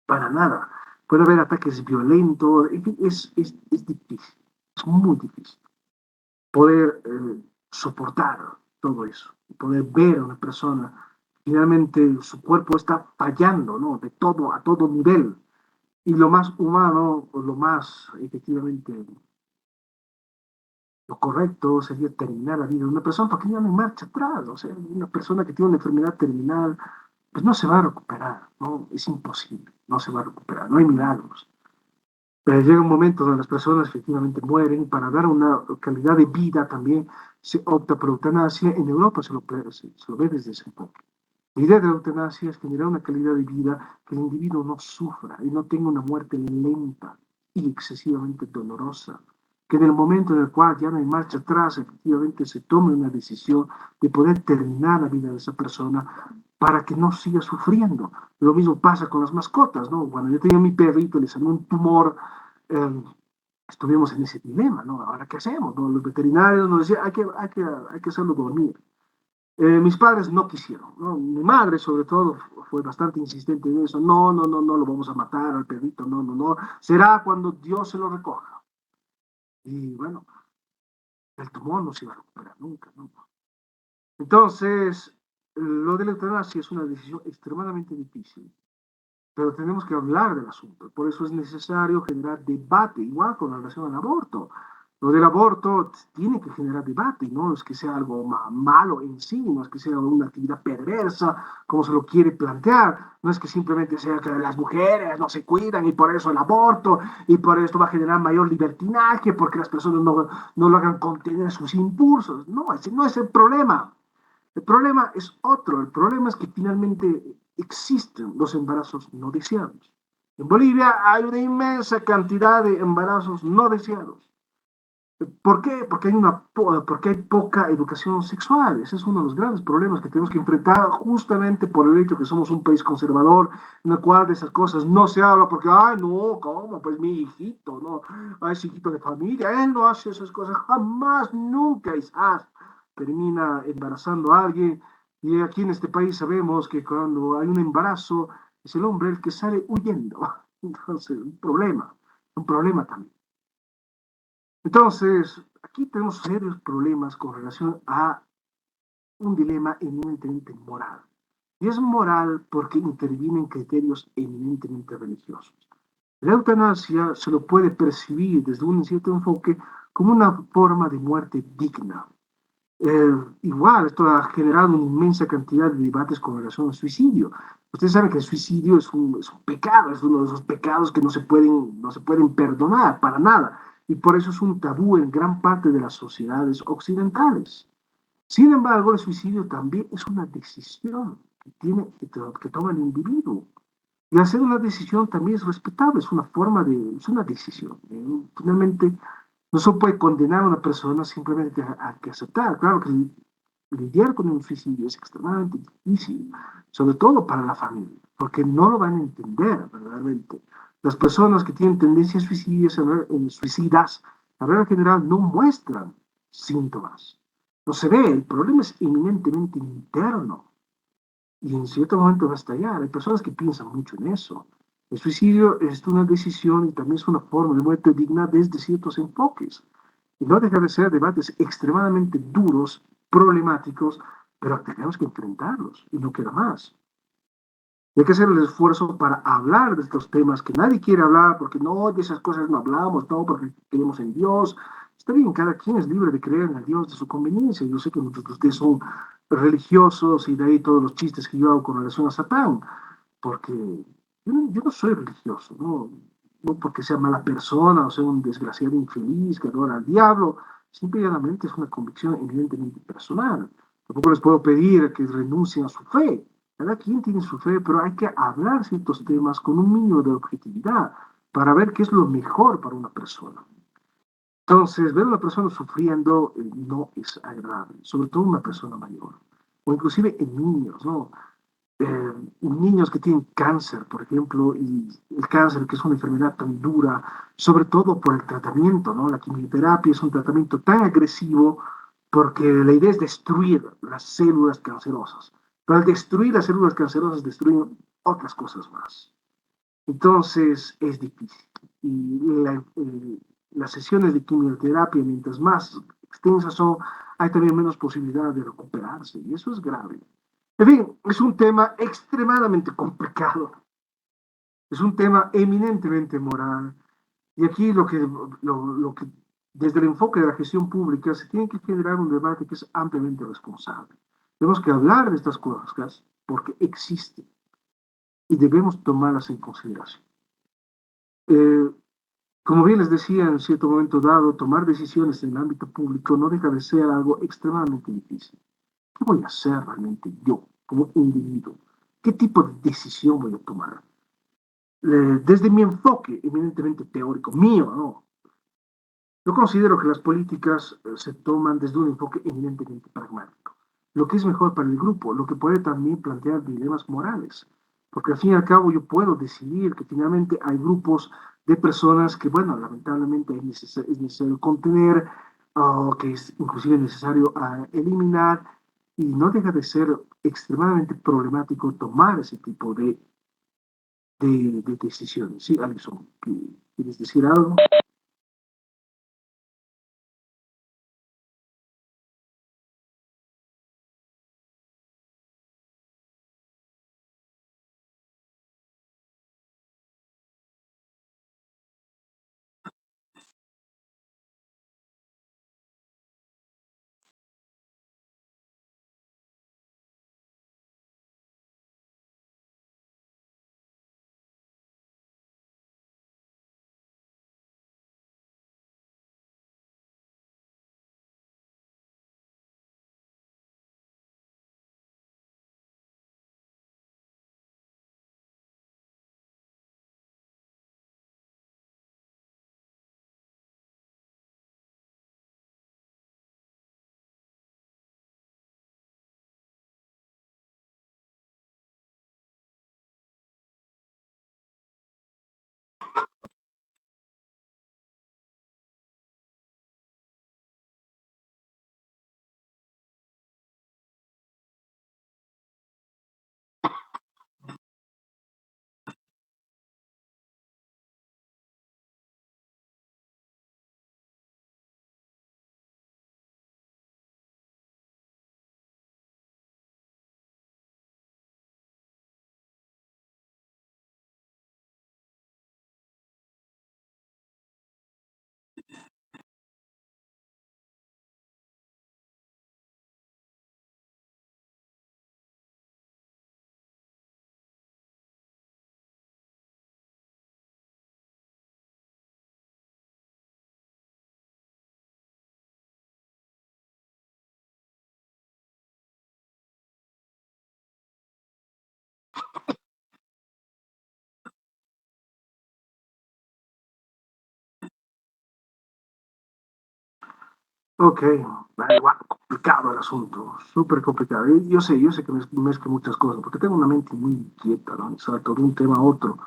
S1: para nada. Puede haber ataques violentos, es difícil, es muy difícil poder soportar todo eso, poder ver a una persona, finalmente su cuerpo está fallando, ¿no? De todo, a todo nivel. Y lo más humano, o lo más efectivamente, lo correcto sería terminar la vida de una persona porque ya no hay marcha atrás. O sea, una persona que tiene una enfermedad terminal, pues no se va a recuperar, ¿no? Es imposible, no se va a recuperar, no hay milagros. Pero llega un momento donde las personas efectivamente mueren. Para dar una calidad de vida también se opta por eutanasia. En Europa se lo ve desde ese enfoque. La idea de la eutanasia es generar una calidad de vida que el individuo no sufra y no tenga una muerte lenta y excesivamente dolorosa. Que en el momento en el cual ya no hay marcha atrás, efectivamente se tome una decisión de poder terminar la vida de esa persona para que no siga sufriendo. Lo mismo pasa con las mascotas, ¿no? Cuando yo tenía a mi perrito, le salió un tumor, eh, estuvimos en ese dilema, ¿no? Ahora, ¿qué hacemos? ¿No? Los veterinarios nos decían, hay que hacerlo dormir. Mis padres no quisieron, ¿no? Mi madre, sobre todo, fue bastante insistente en eso. No, no, no, no lo vamos a matar al perrito, no, no, no. Será cuando Dios se lo recoja. Y bueno, el tumor no se iba a recuperar nunca, ¿no? Entonces, lo de la eutanasia es una decisión extremadamente difícil, pero tenemos que hablar del asunto. Por eso es necesario generar debate, igual con relación al aborto. Lo del aborto tiene que generar debate, no es que sea algo malo en sí, no es que sea una actividad perversa, como se lo quiere plantear, no es que simplemente sea que las mujeres no se cuidan y por eso el aborto, y por esto va a generar mayor libertinaje, porque las personas no lo hagan contener sus impulsos. No, ese no es el problema. El problema es otro, el problema es que finalmente existen los embarazos no deseados. En Bolivia hay una inmensa cantidad de embarazos no deseados. ¿Por qué? Porque hay poca educación sexual. Ese es uno de los grandes problemas que tenemos que enfrentar justamente por el hecho que somos un país conservador en el cual de esas cosas no se habla porque, ay, no, ¿cómo? Pues mi hijito, no, ay, es hijito de familia, él no hace esas cosas jamás, nunca, quizás termina embarazando a alguien. Y aquí en este país sabemos que cuando hay un embarazo es el hombre el que sale huyendo. Entonces, un problema también. Entonces, aquí tenemos serios problemas con relación a un dilema eminentemente moral. Y es moral porque intervienen criterios eminentemente religiosos. La eutanasia se lo puede percibir desde un cierto enfoque como una forma de muerte digna. Igual, esto ha generado una inmensa cantidad de debates con relación al suicidio. Ustedes saben que el suicidio es un pecado, es uno de esos pecados que no se pueden perdonar para nada. y por eso es un tabú en gran parte de las sociedades occidentales. Sin embargo, el suicidio también es una decisión que toma el individuo. Y hacer una decisión también es respetable, es una decisión. Finalmente, no se puede condenar a una persona simplemente a que aceptar. Claro que lidiar con un suicidio es extremadamente difícil, sobre todo para la familia, porque no lo van a entender verdaderamente. Las personas que tienen tendencias suicidas, la regla general, no muestran síntomas. No se ve, el problema es eminentemente interno y en cierto momento va a estallar. Hay personas que piensan mucho en eso. El suicidio es una decisión y también es una forma de muerte digna desde ciertos enfoques. Y no deja de ser debates extremadamente duros, problemáticos, pero tenemos que enfrentarlos y no queda más. Y hay que hacer el esfuerzo para hablar de estos temas que nadie quiere hablar, porque no, de esas cosas no hablamos, no, porque creemos en Dios. Está bien, cada quien es libre de creer en el Dios de su conveniencia. Yo sé que muchos de ustedes son religiosos y de ahí todos los chistes que yo hago con relación a Satán, porque yo no soy religioso, ¿no? No porque sea mala persona o sea un desgraciado infeliz que adora al diablo, simplemente es una convicción evidentemente personal. Tampoco les puedo pedir que renuncien a su fe. Cada quien tiene su fe, pero hay que hablar ciertos temas con un mínimo de objetividad para ver qué es lo mejor para una persona. Entonces, ver a una persona sufriendo no es agradable, sobre todo una persona mayor, o inclusive en niños, ¿no? eh, Niños que tienen cáncer, por ejemplo, y el cáncer, que es una enfermedad tan dura, sobre todo por el tratamiento, ¿no? La quimioterapia es un tratamiento tan agresivo porque la idea es destruir las células cancerosas. Pero al destruir las células cancerosas, destruyen otras cosas más. Entonces, es difícil. Y las sesiones de quimioterapia, mientras más extensas son, hay también menos posibilidad de recuperarse. Y eso es grave. En fin, es un tema extremadamente complicado, es un tema eminentemente moral, y aquí lo que desde el enfoque de la gestión pública se tiene que generar un debate que es ampliamente responsable. Tenemos que hablar de estas cosas porque existen y debemos tomarlas en consideración. Eh, Como bien les decía, en cierto momento dado, tomar decisiones en el ámbito público no deja de ser algo extremadamente difícil. ¿Qué voy a hacer realmente yo como individuo? ¿Qué tipo de decisión voy a tomar? Desde mi enfoque eminentemente teórico, mío, ¿no? Yo considero que las políticas se toman desde un enfoque eminentemente pragmático. Lo que es mejor para el grupo, lo que puede también plantear dilemas morales. Porque al fin y al cabo yo puedo decidir que finalmente hay grupos de personas que, bueno, lamentablemente es necesario contener o que es inclusive necesario eliminar y no deja de ser extremadamente problemático tomar ese tipo de decisiones. Sí, Alison, ¿quieres decir algo? Ok, igual, complicado el asunto, súper complicado. Y yo sé que mezclo muchas cosas, porque tengo una mente muy inquieta, ¿no? Salto de un tema a otro,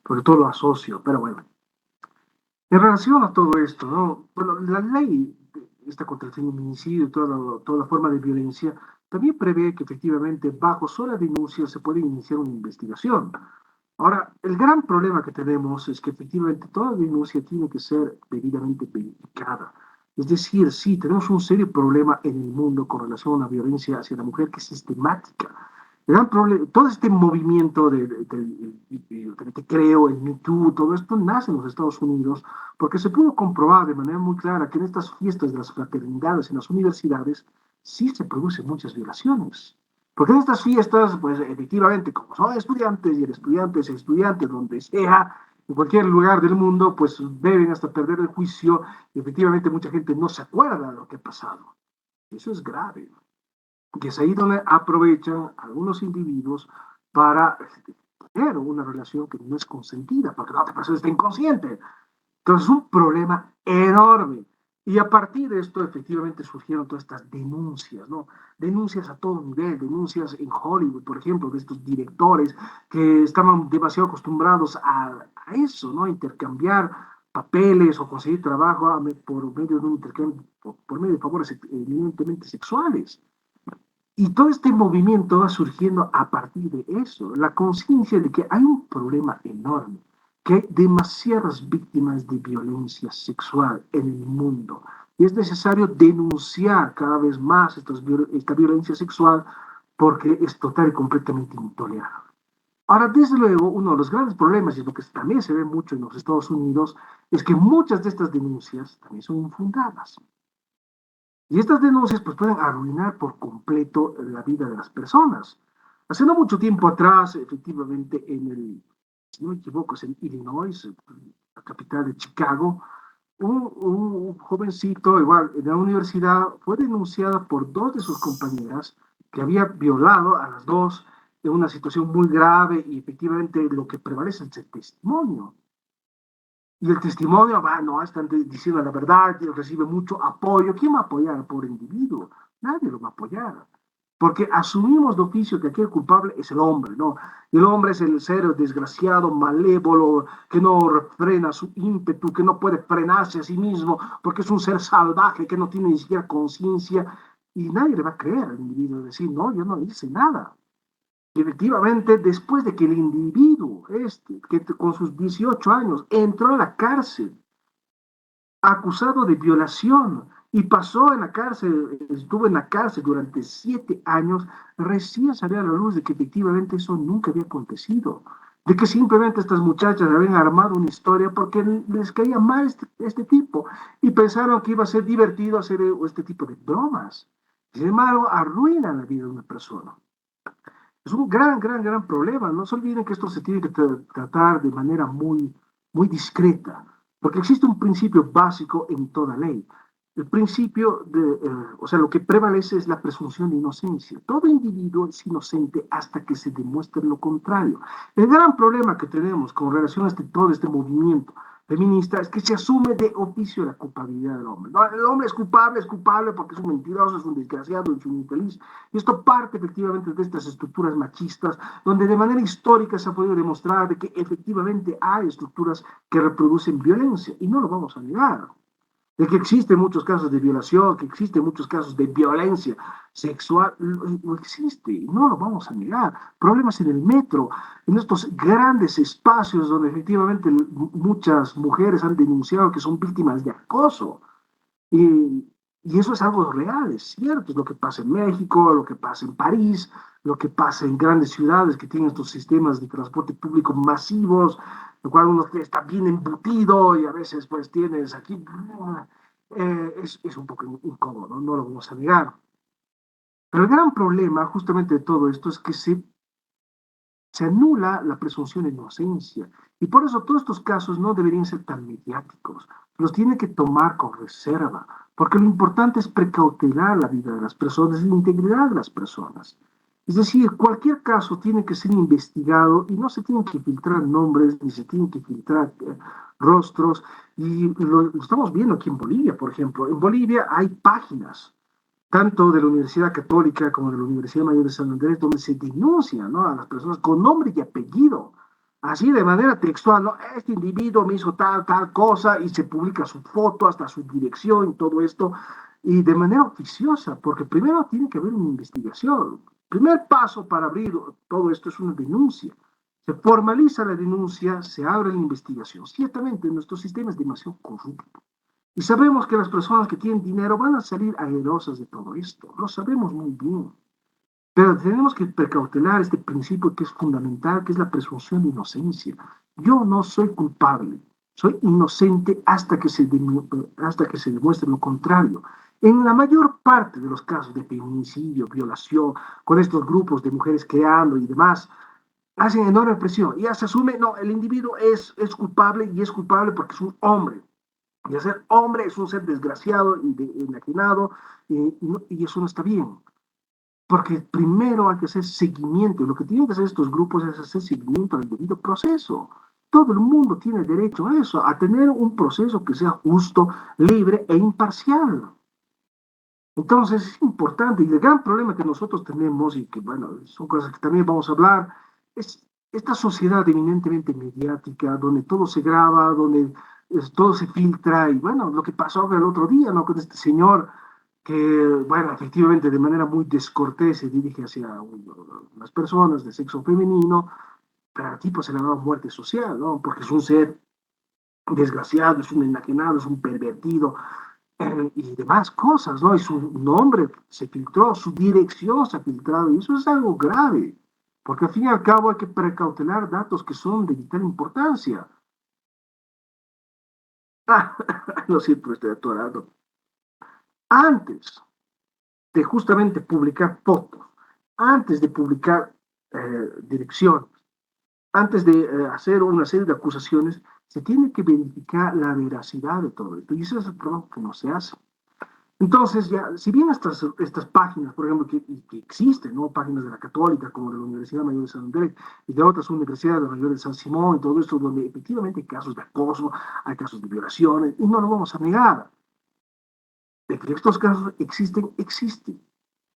S1: porque todo lo asocio, pero bueno. En relación a todo esto, ¿no? Bueno, la ley esta contra el feminicidio y toda forma de violencia también prevé que efectivamente bajo sola denuncia se puede iniciar una investigación. Ahora, el gran problema que tenemos es que efectivamente toda denuncia tiene que ser debidamente verificada. Es decir, sí, tenemos un serio problema en el mundo con relación a la violencia hacia la mujer que es sistemática. El gran problema, todo este movimiento que creo, el Me Too, todo esto nace en los Estados Unidos porque se pudo comprobar de manera muy clara que en estas fiestas de las fraternidades en las universidades sí se producen muchas violaciones. Porque en estas fiestas, pues efectivamente, como son estudiantes y el estudiante es estudiante donde sea, en cualquier lugar del mundo, pues deben hasta perder el juicio y efectivamente mucha gente no se acuerda de lo que ha pasado. Eso es grave, que es ahí donde aprovechan algunos individuos para tener una relación que no es consentida, porque la otra persona está inconsciente. Entonces, es un problema enorme. Y a partir de esto, efectivamente, surgieron todas estas denuncias, ¿no? Denuncias a todo nivel, denuncias en Hollywood, por ejemplo, de estos directores que estaban demasiado acostumbrados a eso, ¿no? Intercambiar papeles o conseguir trabajo por medio de un intercambio, por medio de favores evidentemente sexuales. Y todo este movimiento va surgiendo a partir de eso, la conciencia de que hay un problema enorme, que hay demasiadas víctimas de violencia sexual en el mundo. Y es necesario denunciar cada vez más esta violencia sexual porque es total y completamente intolerable. Ahora, desde luego, uno de los grandes problemas, y lo que también se ve mucho en los Estados Unidos, es que muchas de estas denuncias también son infundadas. Y estas denuncias pues, pueden arruinar por completo la vida de las personas. Hace no mucho tiempo atrás, efectivamente, si no me equivoco, es en Illinois, la capital de Chicago, un jovencito, igual, en la universidad, fue denunciada por dos de sus compañeras que había violado a las dos en una situación muy grave y efectivamente lo que prevalece es el testimonio. Y el testimonio, no, están diciendo la verdad, recibe mucho apoyo. ¿Quién va a apoyar al pobre individuo? Nadie lo va a apoyar. Porque asumimos de oficio que aquí el culpable es el hombre, ¿no? Y el hombre es el ser desgraciado, malévolo, que no frena su ímpetu, que no puede frenarse a sí mismo, porque es un ser salvaje que no tiene ni siquiera conciencia. Y nadie le va a creer al individuo decir, no, yo no hice nada. Y efectivamente, después de que el individuo, que con sus 18 años entró a la cárcel acusado de violación y pasó en la cárcel, estuvo en la cárcel durante 7 años, recién salió a la luz de que efectivamente eso nunca había acontecido, de que simplemente estas muchachas habían armado una historia porque les caía mal este tipo y pensaron que iba a ser divertido hacer este tipo de bromas. Sin embargo, arruinan la vida de una persona. Es un gran problema. No se olviden que esto se tiene que tratar de manera muy discreta, porque existe un principio básico en toda ley. El principio o sea, lo que prevalece es la presunción de inocencia. Todo individuo es inocente hasta que se demuestre lo contrario. El gran problema que tenemos con relación a todo este movimiento feminista es que se asume de oficio la culpabilidad del hombre. No, el hombre es culpable porque es un mentiroso, es un desgraciado, es un infeliz. Y esto parte efectivamente de estas estructuras machistas, donde de manera histórica se ha podido demostrar de que efectivamente hay estructuras que reproducen violencia, y no lo vamos a negar. De que existen muchos casos de violación, que existen muchos casos de violencia sexual, no existe, no lo vamos a negar. Problemas en el metro, en estos grandes espacios donde efectivamente muchas mujeres han denunciado que son víctimas de acoso. Y eso es algo real, es cierto, es lo que pasa en México, lo que pasa en París, lo que pasa en grandes ciudades que tienen estos sistemas de transporte público masivos, lo cual uno está bien embutido y a veces pues tienes aquí, es un poco incómodo, no lo vamos a negar. Pero el gran problema justamente de todo esto es que se anula la presunción de inocencia. Y por eso todos estos casos no deberían ser tan mediáticos. Los tiene que tomar con reserva, porque lo importante es precautelar la vida de las personas y la integridad de las personas. Es decir, cualquier caso tiene que ser investigado y no se tienen que filtrar nombres ni se tienen que filtrar rostros. Y lo estamos viendo aquí en Bolivia, por ejemplo. En Bolivia hay páginas, tanto de la Universidad Católica como de la Universidad Mayor de San Andrés, donde se denuncia, ¿no?, a las personas con nombre y apellido, así de manera textual, ¿no? Este individuo me hizo tal, tal cosa y se publica su foto, hasta su dirección y todo esto, y de manera oficiosa, porque primero tiene que haber una investigación. Primer paso para abrir todo esto es una denuncia. Se formaliza la denuncia, se abre la investigación. Ciertamente, nuestro sistema es demasiado corrupto. Y sabemos que las personas que tienen dinero van a salir airosas de todo esto. Lo sabemos muy bien. Pero tenemos que precautelar este principio que es fundamental, que es la presunción de inocencia. Yo no soy culpable, soy inocente hasta que se demuestre lo contrario. En la mayor parte de los casos de feminicidio, violación, con estos grupos de mujeres creando y demás, hacen enorme presión. Y ya se asume, no, el individuo es culpable y es culpable porque es un hombre. Y el ser hombre es un ser desgraciado y enajenado, y eso no está bien. Porque primero hay que hacer seguimiento. Lo que tienen que hacer estos grupos es hacer seguimiento al debido proceso. Todo el mundo tiene derecho a eso, a tener un proceso que sea justo, libre e imparcial. Entonces es importante, y el gran problema que nosotros tenemos, y que bueno, son cosas que también vamos a hablar, es esta sociedad eminentemente mediática, donde todo se graba, donde todo se filtra, y bueno, lo que pasó el otro día, ¿no?, con este señor que, bueno, efectivamente de manera muy descortés se dirige hacia las personas de sexo femenino, pero al tipo se le ha dado muerte social, ¿no? Porque es un ser desgraciado, es un enajenado, es un pervertido, y demás cosas, ¿no? Y su nombre se filtró, su dirección se ha filtrado, y eso es algo grave, porque al fin y al cabo hay que precautelar datos que son de vital importancia. Ah, lo siento, estoy atorado. Antes de justamente publicar fotos, antes de publicar direcciones, antes de hacer una serie de acusaciones, se tiene que verificar la veracidad de todo esto. Y eso es el trabajo que no se hace. Entonces, ya, si bien estas páginas, por ejemplo, que existen, ¿no?, páginas de la Católica, como de la Universidad Mayor de San Andrés, y de otras universidades, la Mayor de San Simón, y todo esto, donde efectivamente hay casos de acoso, hay casos de violaciones, y no lo vamos a negar. De que estos casos existen, existen,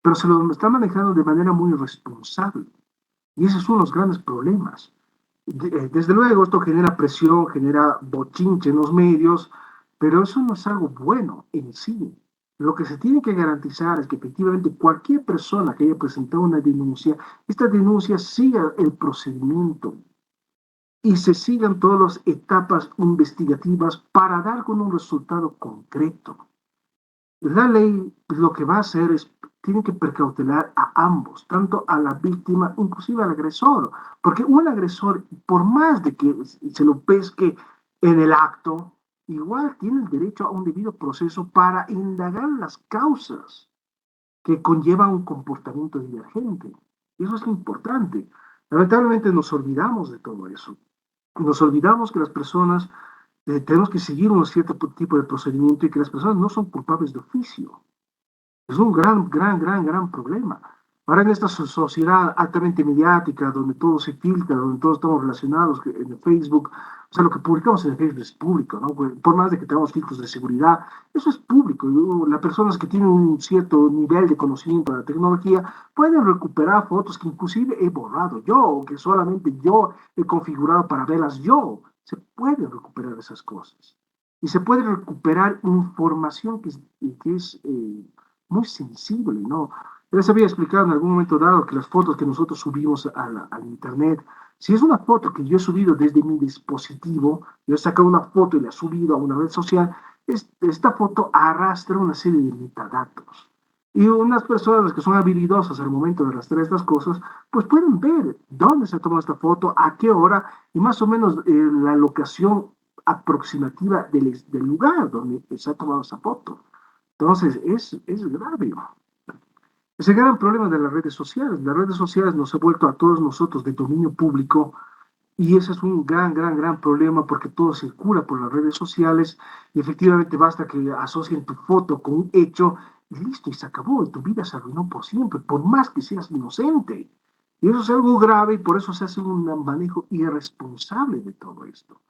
S1: pero se lo está manejando de manera muy irresponsable. Y esos son los grandes problemas. Desde luego, esto genera presión, genera bochinche en los medios, pero eso no es algo bueno en sí. Lo que se tiene que garantizar es que efectivamente cualquier persona que haya presentado una denuncia, esta denuncia siga el procedimiento y se sigan todas las etapas investigativas para dar con un resultado concreto. La ley lo que va a hacer es, tiene que precautelar a ambos, tanto a la víctima, inclusive al agresor, porque un agresor, por más de que se lo pesque en el acto, igual tiene el derecho a un debido proceso para indagar las causas que conllevan un comportamiento divergente. Y eso es importante. Lamentablemente nos olvidamos de todo eso. Nos olvidamos que las personas tenemos que seguir un cierto tipo de procedimiento y que las personas no son culpables de oficio. Es un gran problema. Ahora en esta sociedad altamente mediática, donde todo se filtra, donde todos estamos relacionados en el Facebook, o sea, lo que publicamos en el Facebook es público, ¿no? Por más de que tengamos filtros de seguridad, eso es público. Las personas que tienen un cierto nivel de conocimiento de la tecnología pueden recuperar fotos que inclusive he borrado yo, o que solamente yo he configurado para verlas yo. Se pueden recuperar esas cosas. Y se puede recuperar información que es muy sensible, ¿no? Ya les había explicado en algún momento dado que las fotos que nosotros subimos al internet, si es una foto que yo he subido desde mi dispositivo, yo he sacado una foto y la he subido a una red social, esta foto arrastra una serie de metadatos. Y unas personas que son habilidosas al momento de arrastrar estas cosas, pues pueden ver dónde se tomó esta foto, a qué hora y más o menos la locación aproximativa del lugar donde se ha tomado esa foto. Entonces, es grave. Es el gran problema de las redes sociales. Las redes sociales nos han vuelto a todos nosotros de dominio público y ese es un gran problema porque todo circula por las redes sociales y efectivamente basta que asocien tu foto con un hecho y listo, y se acabó, y tu vida se arruinó por siempre, por más que seas inocente. Y eso es algo grave y por eso se hace un manejo irresponsable de todo esto.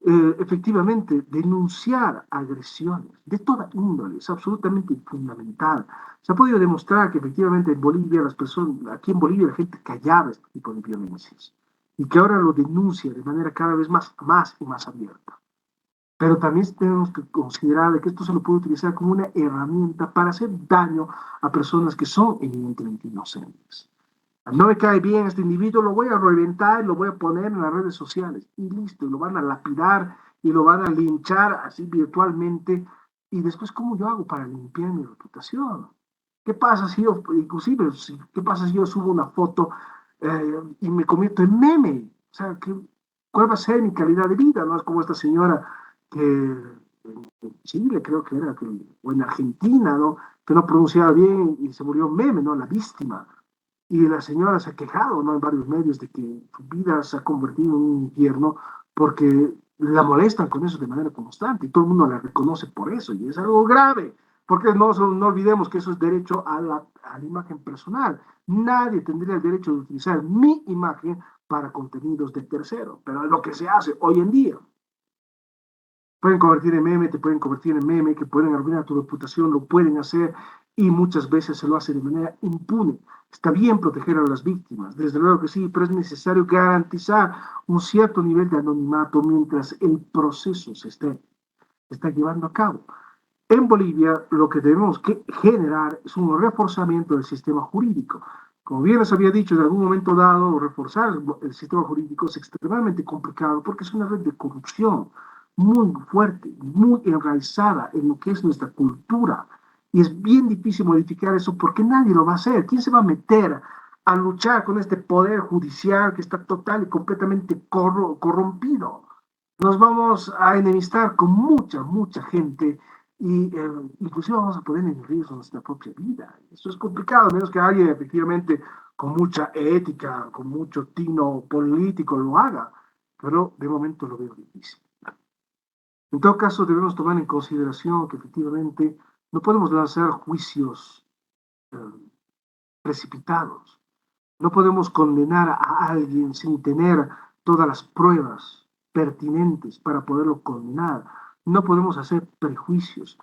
S1: Efectivamente, denunciar agresiones de toda índole es absolutamente fundamental. Se ha podido demostrar que efectivamente en Bolivia las personas, aquí en Bolivia la gente callaba este tipo de violencias y que ahora lo denuncia de manera cada vez más y más abierta. Pero también tenemos que considerar que esto se lo puede utilizar como una herramienta para hacer daño a personas que son evidentemente inocentes. No me cae bien este individuo, lo voy a reventar, lo voy a poner en las redes sociales y listo, y lo van a lapidar y lo van a linchar así virtualmente. Y después, ¿cómo yo hago para limpiar mi reputación? ¿Qué pasa si yo, inclusive, qué pasa si yo subo una foto y me convierto en meme? O sea, ¿cuál va a ser mi calidad de vida? No es como esta señora que en Chile creo que era, o en Argentina, ¿no? Que no pronunciaba bien y se murió meme, ¿no? La víctima. Y la señora se ha quejado, ¿no? En varios medios de que su vida se ha convertido en un infierno porque la molestan con eso de manera constante y todo el mundo la reconoce por eso y es algo grave, porque no olvidemos que eso es derecho a la imagen personal. Nadie tendría el derecho de utilizar mi imagen para contenidos de tercero, pero es lo que se hace hoy en día. Pueden convertir en meme, te pueden convertir en meme, que pueden arruinar tu reputación, lo pueden hacer y muchas veces se lo hace de manera impune. Está bien proteger a las víctimas, desde luego que sí, pero es necesario garantizar un cierto nivel de anonimato mientras el proceso se está llevando a cabo. En Bolivia lo que tenemos que generar es un reforzamiento del sistema jurídico. Como bien les había dicho, en algún momento dado, reforzar el sistema jurídico es extremadamente complicado porque es una red de corrupción muy fuerte, muy enraizada en lo que es nuestra cultura. Y es bien difícil modificar eso porque nadie lo va a hacer. ¿Quién se va a meter a luchar con este poder judicial que está total y completamente corrompido? Nos vamos a enemistar con mucha gente y inclusive vamos a poner en riesgo nuestra propia vida. Eso es complicado, a menos que alguien efectivamente con mucha ética, con mucho tino político lo haga, pero de momento lo veo difícil. En todo caso, debemos tomar en consideración que efectivamente no podemos lanzar juicios eh, precipitados. No podemos condenar a alguien sin tener todas las pruebas pertinentes para poderlo condenar. No podemos hacer prejuicios.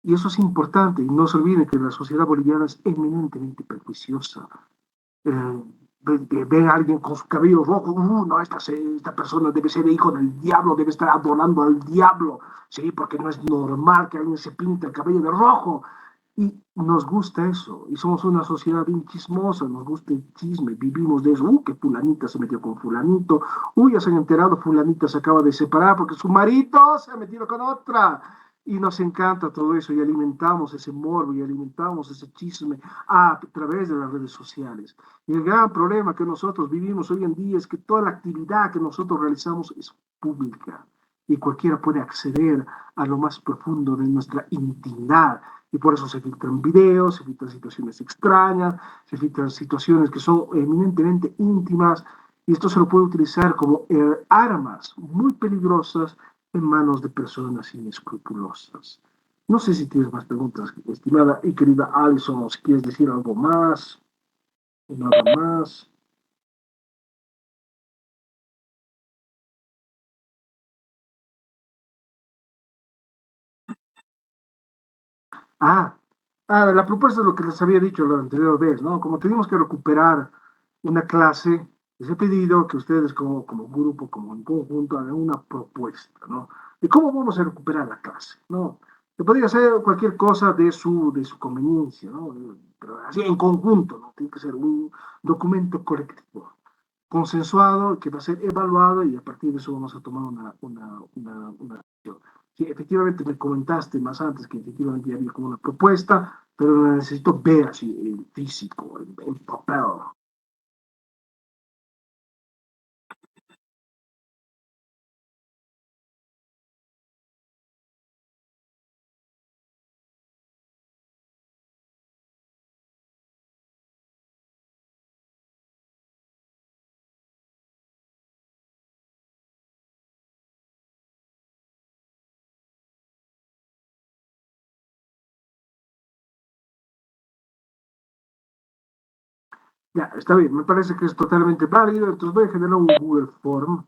S1: Y eso es importante. Y no se olviden que la sociedad boliviana es eminentemente prejuiciosa. Eh, Ven a alguien con su cabello rojo, no, esta persona debe ser hijo del diablo, debe estar adorando al diablo, sí, porque no es normal que alguien se pinte el cabello de rojo. Y nos gusta eso, y somos una sociedad bien chismosa, nos gusta el chisme, vivimos de eso, que fulanita se metió con fulanito, ya se han enterado, fulanita se acaba de separar porque su marido se ha metido con otra, y nos encanta todo eso, y alimentamos ese morbo, y alimentamos ese chisme a través de las redes sociales. Y el gran problema que nosotros vivimos hoy en día es que toda la actividad que nosotros realizamos es pública, y cualquiera puede acceder a lo más profundo de nuestra intimidad y por eso se filtran videos, se filtran situaciones extrañas, se filtran situaciones que son eminentemente íntimas y esto se lo puede utilizar como armas muy peligrosas en manos de personas inescrupulosas. No sé si tienes más preguntas, estimada y querida Alison, o si quieres decir algo más, o nada más. Ah, la propuesta es lo que les había dicho la anterior vez, ¿no? Como tenemos que recuperar una clase, les he pedido que ustedes como grupo, como en conjunto, hagan una propuesta, ¿no? De cómo vamos a recuperar la clase, ¿no? Que podría ser cualquier cosa de su conveniencia, ¿no? Pero así en conjunto, ¿no? Tiene que ser un documento colectivo, consensuado, que va a ser evaluado y a partir de eso vamos a tomar una decisión. Sí, efectivamente me comentaste más antes que efectivamente había como una propuesta, pero la necesito ver así en físico, en papel. Ya, está bien, me parece que es totalmente válido, entonces voy a generar un Google Form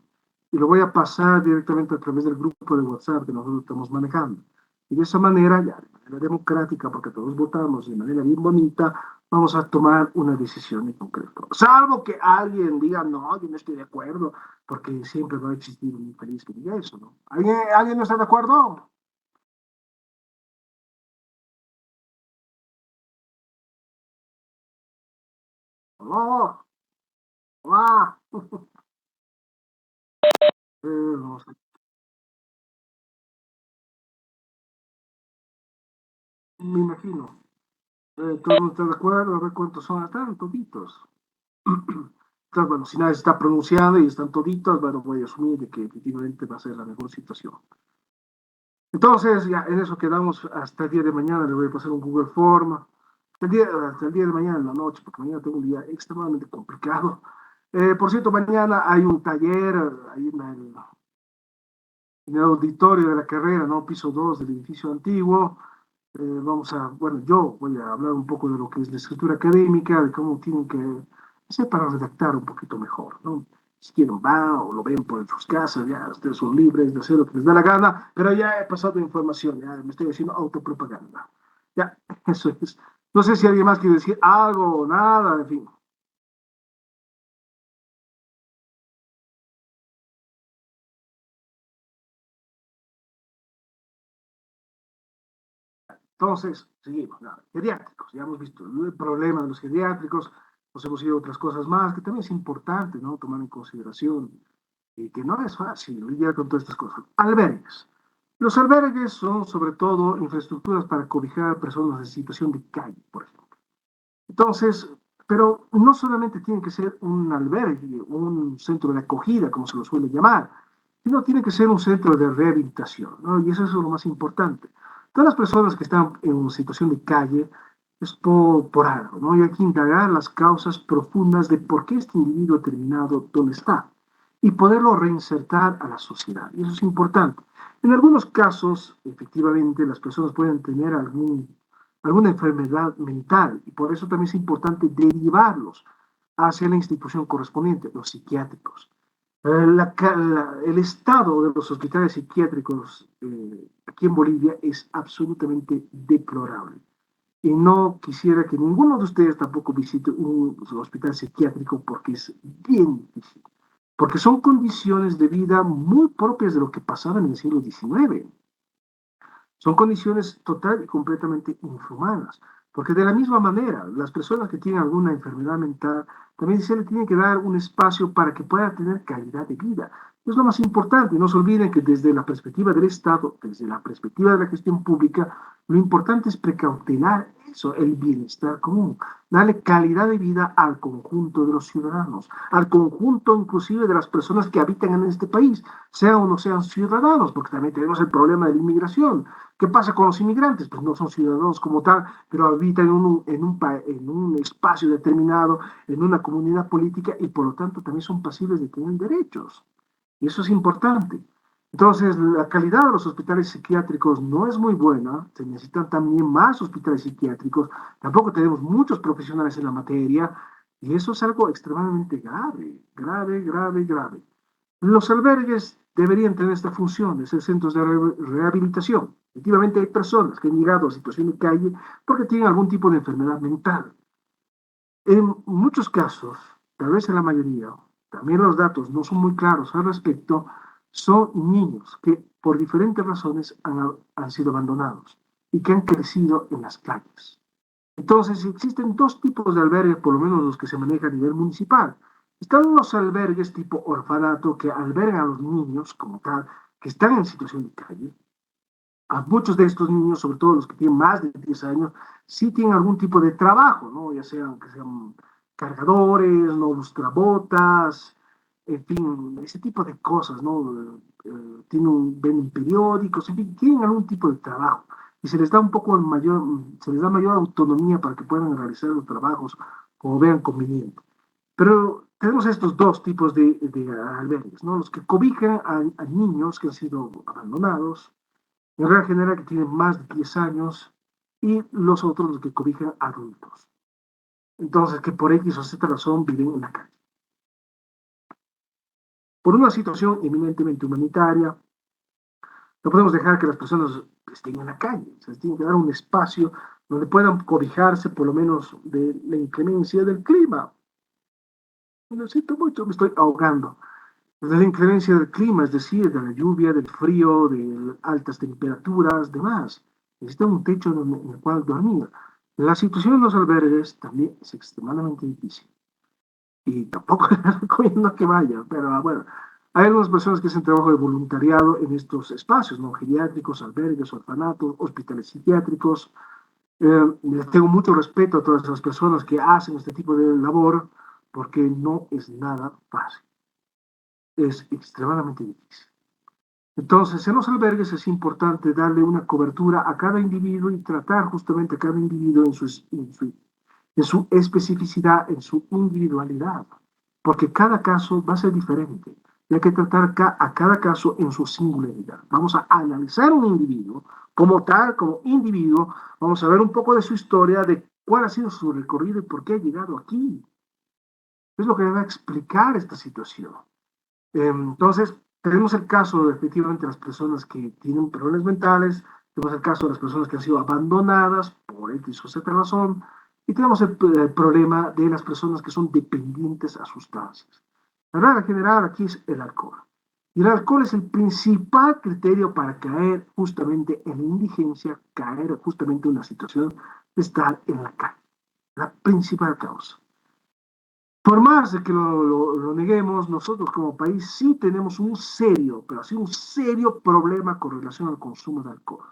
S1: y lo voy a pasar directamente a través del grupo de WhatsApp que nosotros estamos manejando. Y de esa manera, ya de manera democrática, porque todos votamos de manera bien bonita, vamos a tomar una decisión en concreto. Salvo que alguien diga, no, yo no estoy de acuerdo, porque siempre va a existir un infeliz que diga eso, ¿no? ¿Alguien no está de acuerdo? No, no, no sé, me imagino. Todo el mundo está de acuerdo, a ver cuántos son, están toditos. Entonces, bueno, si nadie se está pronunciando y están toditos, bueno, voy a asumir de que efectivamente va a ser la mejor situación. Entonces, ya en eso quedamos hasta el día de mañana, le voy a pasar un Google Form. Hasta el día de mañana en la noche, porque mañana tengo un día extremadamente complicado. Por cierto, mañana hay un taller ahí en el auditorio de la carrera, ¿no? Piso 2 del edificio antiguo. Bueno, yo voy a hablar un poco de lo que es la escritura académica, de cómo tienen que hacer para redactar un poquito mejor, ¿no? Si quieren van o lo ven por sus casas, ya ustedes son libres de hacer lo que les da la gana, pero ya he pasado información, ya me estoy haciendo autopropaganda. Ya, eso es. No sé si alguien más quiere decir algo o nada, en fin. Entonces, seguimos. Nada, geriátricos, ya hemos visto el problema de los geriátricos, nos hemos ido a otras cosas más, que también es importante, ¿no? Tomar en consideración y que no es fácil lidiar con todas estas cosas. Albergues. Los albergues son sobre todo infraestructuras para cobijar a personas en situación de calle, por ejemplo. Entonces, pero no solamente tiene que ser un albergue, un centro de acogida, como se lo suele llamar, sino tiene que ser un centro de rehabilitación, ¿no? Y eso es lo más importante. Todas las personas que están en una situación de calle es por algo, ¿no? Y hay que indagar las causas profundas de por qué este individuo ha terminado donde está y poderlo reinsertar a la sociedad. Y eso es importante. En algunos casos, efectivamente, las personas pueden tener alguna enfermedad mental y por eso también es importante derivarlos hacia la institución correspondiente, los psiquiátricos. El estado de los hospitales psiquiátricos aquí en Bolivia es absolutamente deplorable. Y no quisiera que ninguno de ustedes tampoco visite un hospital psiquiátrico porque es bien difícil. Porque son condiciones de vida muy propias de lo que pasaba en el siglo XIX. Son condiciones total y completamente inhumanas, porque de la misma manera, las personas que tienen alguna enfermedad mental también se le tiene que dar un espacio para que puedan tener calidad de vida. Es lo más importante. No se olviden que desde la perspectiva del Estado, desde la perspectiva de la gestión pública, lo importante es precautelar eso, el bienestar común, darle calidad de vida al conjunto de los ciudadanos, al conjunto inclusive de las personas que habitan en este país, sean o no sean ciudadanos, porque también tenemos el problema de la inmigración. ¿Qué pasa con los inmigrantes? Pues no son ciudadanos como tal, pero habitan en un espacio determinado, en una comunidad política y por lo tanto también son pasibles de tener derechos. Y eso es importante. Entonces, la calidad de los hospitales psiquiátricos no es muy buena, se necesitan también más hospitales psiquiátricos, tampoco tenemos muchos profesionales en la materia, y eso es algo extremadamente grave, grave, grave, grave. Los albergues deberían tener esta función de ser centros de rehabilitación. Efectivamente, hay personas que han llegado a situación de calle porque tienen algún tipo de enfermedad mental. En muchos casos, tal vez en la mayoría, también los datos no son muy claros al respecto, son niños que por diferentes razones han sido abandonados y que han crecido en las calles. Entonces, existen dos tipos de albergues, por lo menos los que se manejan a nivel municipal. Están los albergues tipo orfanato que albergan a los niños como tal, que están en situación de calle. A muchos de estos niños, sobre todo los que tienen más de 10 años, sí tienen algún tipo de trabajo, ¿no? Ya sean que sean cargadores, no lustrabotas, en fin, ese tipo de cosas, ¿no? Venden periódicos, en fin, tienen algún tipo de trabajo y se les da un poco mayor, se les da mayor autonomía para que puedan realizar los trabajos como vean conveniente. Pero tenemos estos dos tipos de albergues, ¿no? Los que cobijan a niños que han sido abandonados, en regla general que tienen más de 10 años, y los otros los que cobijan adultos. entonces que por X o Z razón viven en la calle. Por una situación eminentemente humanitaria, no podemos dejar que las personas estén en la calle. Se les tiene que dar un espacio donde puedan cobijarse por lo menos de la inclemencia del clima. Lo siento mucho, me estoy ahogando. De la inclemencia del clima, es decir, de la lluvia, del frío, de altas temperaturas, demás. Necesitan un techo en el cual dormir. La situación en los albergues también es extremadamente difícil. Y tampoco les recomiendo que vayan, pero bueno, hay algunas personas que hacen trabajo de voluntariado en estos espacios, ¿no? Geriátricos, albergues, orfanatos, hospitales psiquiátricos. Les tengo mucho respeto a todas esas personas que hacen este tipo de labor porque no es nada fácil, es extremadamente difícil. Entonces, en los albergues es importante darle una cobertura a cada individuo y tratar justamente a cada individuo en su especificidad, en su individualidad, porque cada caso va a ser diferente. Y hay que tratar a cada caso en su singularidad. Vamos a analizar un individuo como tal, como individuo, vamos a ver un poco de su historia, de cuál ha sido su recorrido y por qué ha llegado aquí. Es lo que va a explicar esta situación. Entonces, tenemos el caso de efectivamente las personas que tienen problemas mentales, tenemos el caso de las personas que han sido abandonadas por X o Z razón, y tenemos el problema de las personas que son dependientes a sustancias. La regla general aquí es el alcohol. Y el alcohol es el principal criterio para caer justamente en la indigencia, caer justamente en una situación de estar en la calle. La principal causa. Por más de que lo neguemos, nosotros como país sí tenemos un serio, pero sí un serio problema con relación al consumo de alcohol.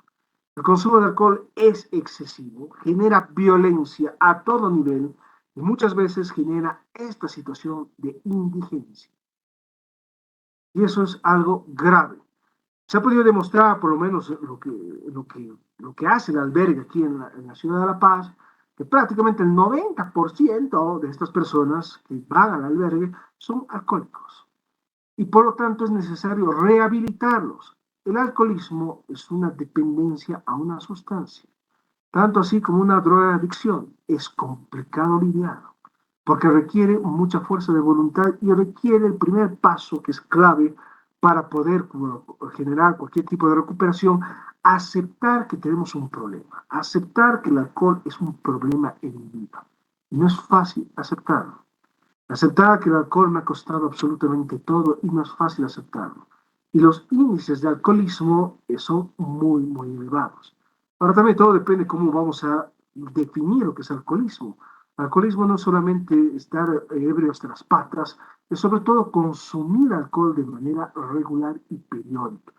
S1: El consumo de alcohol es excesivo, genera violencia a todo nivel y muchas veces genera esta situación de indigencia. Y eso es algo grave. Se ha podido demostrar, por lo menos lo que hace el albergue aquí en la ciudad de La Paz, que prácticamente el 90% de estas personas que van al albergue son alcohólicos. Y por lo tanto es necesario rehabilitarlos. El alcoholismo es una dependencia a una sustancia, tanto así como una drogadicción. Es complicado lidiar, porque requiere mucha fuerza de voluntad y requiere el primer paso, que es clave para poder generar cualquier tipo de recuperación, aceptar que tenemos un problema, aceptar que el alcohol es un problema en mi vida. Y no es fácil aceptarlo. Aceptar que el alcohol me ha costado absolutamente todo y no es fácil aceptarlo. Y los índices de alcoholismo son muy, muy elevados. Ahora también todo depende de cómo vamos a definir lo que es alcoholismo. Alcoholismo no es solamente estar ebrio hasta las patas, es sobre todo consumir alcohol de manera regular y periódica.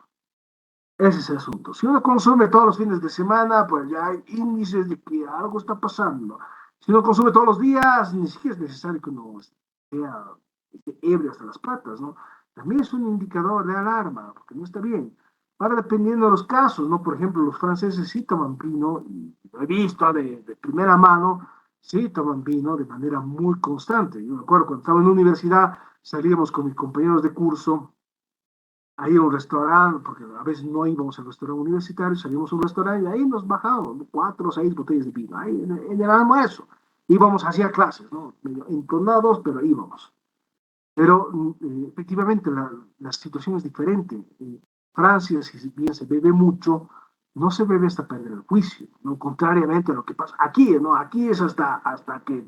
S1: Ese es el asunto. Si uno consume todos los fines de semana, pues ya hay índices de que algo está pasando. Si uno consume todos los días, ni siquiera es necesario que uno esté ebrio hasta las patas, ¿no? También es un indicador de alarma, porque no está bien. Ahora, dependiendo de los casos, ¿no? Por ejemplo, los franceses sí toman vino, y lo he visto de primera mano, sí toman vino de manera muy constante. Yo me acuerdo cuando estaba en la universidad, salíamos con mis compañeros de curso ahí a un restaurante, porque a veces no íbamos al restaurante universitario, salíamos a un restaurante y ahí nos bajábamos 4 o 6 botellas de vino, ahí en el almuerzo. Íbamos hacia clases, ¿no? Medio entonados, pero íbamos. Pero efectivamente la situación es diferente. En Francia, si bien se bebe mucho, no se bebe hasta perder el juicio, ¿no? Contrariamente a lo que pasa aquí, ¿no? Aquí es hasta que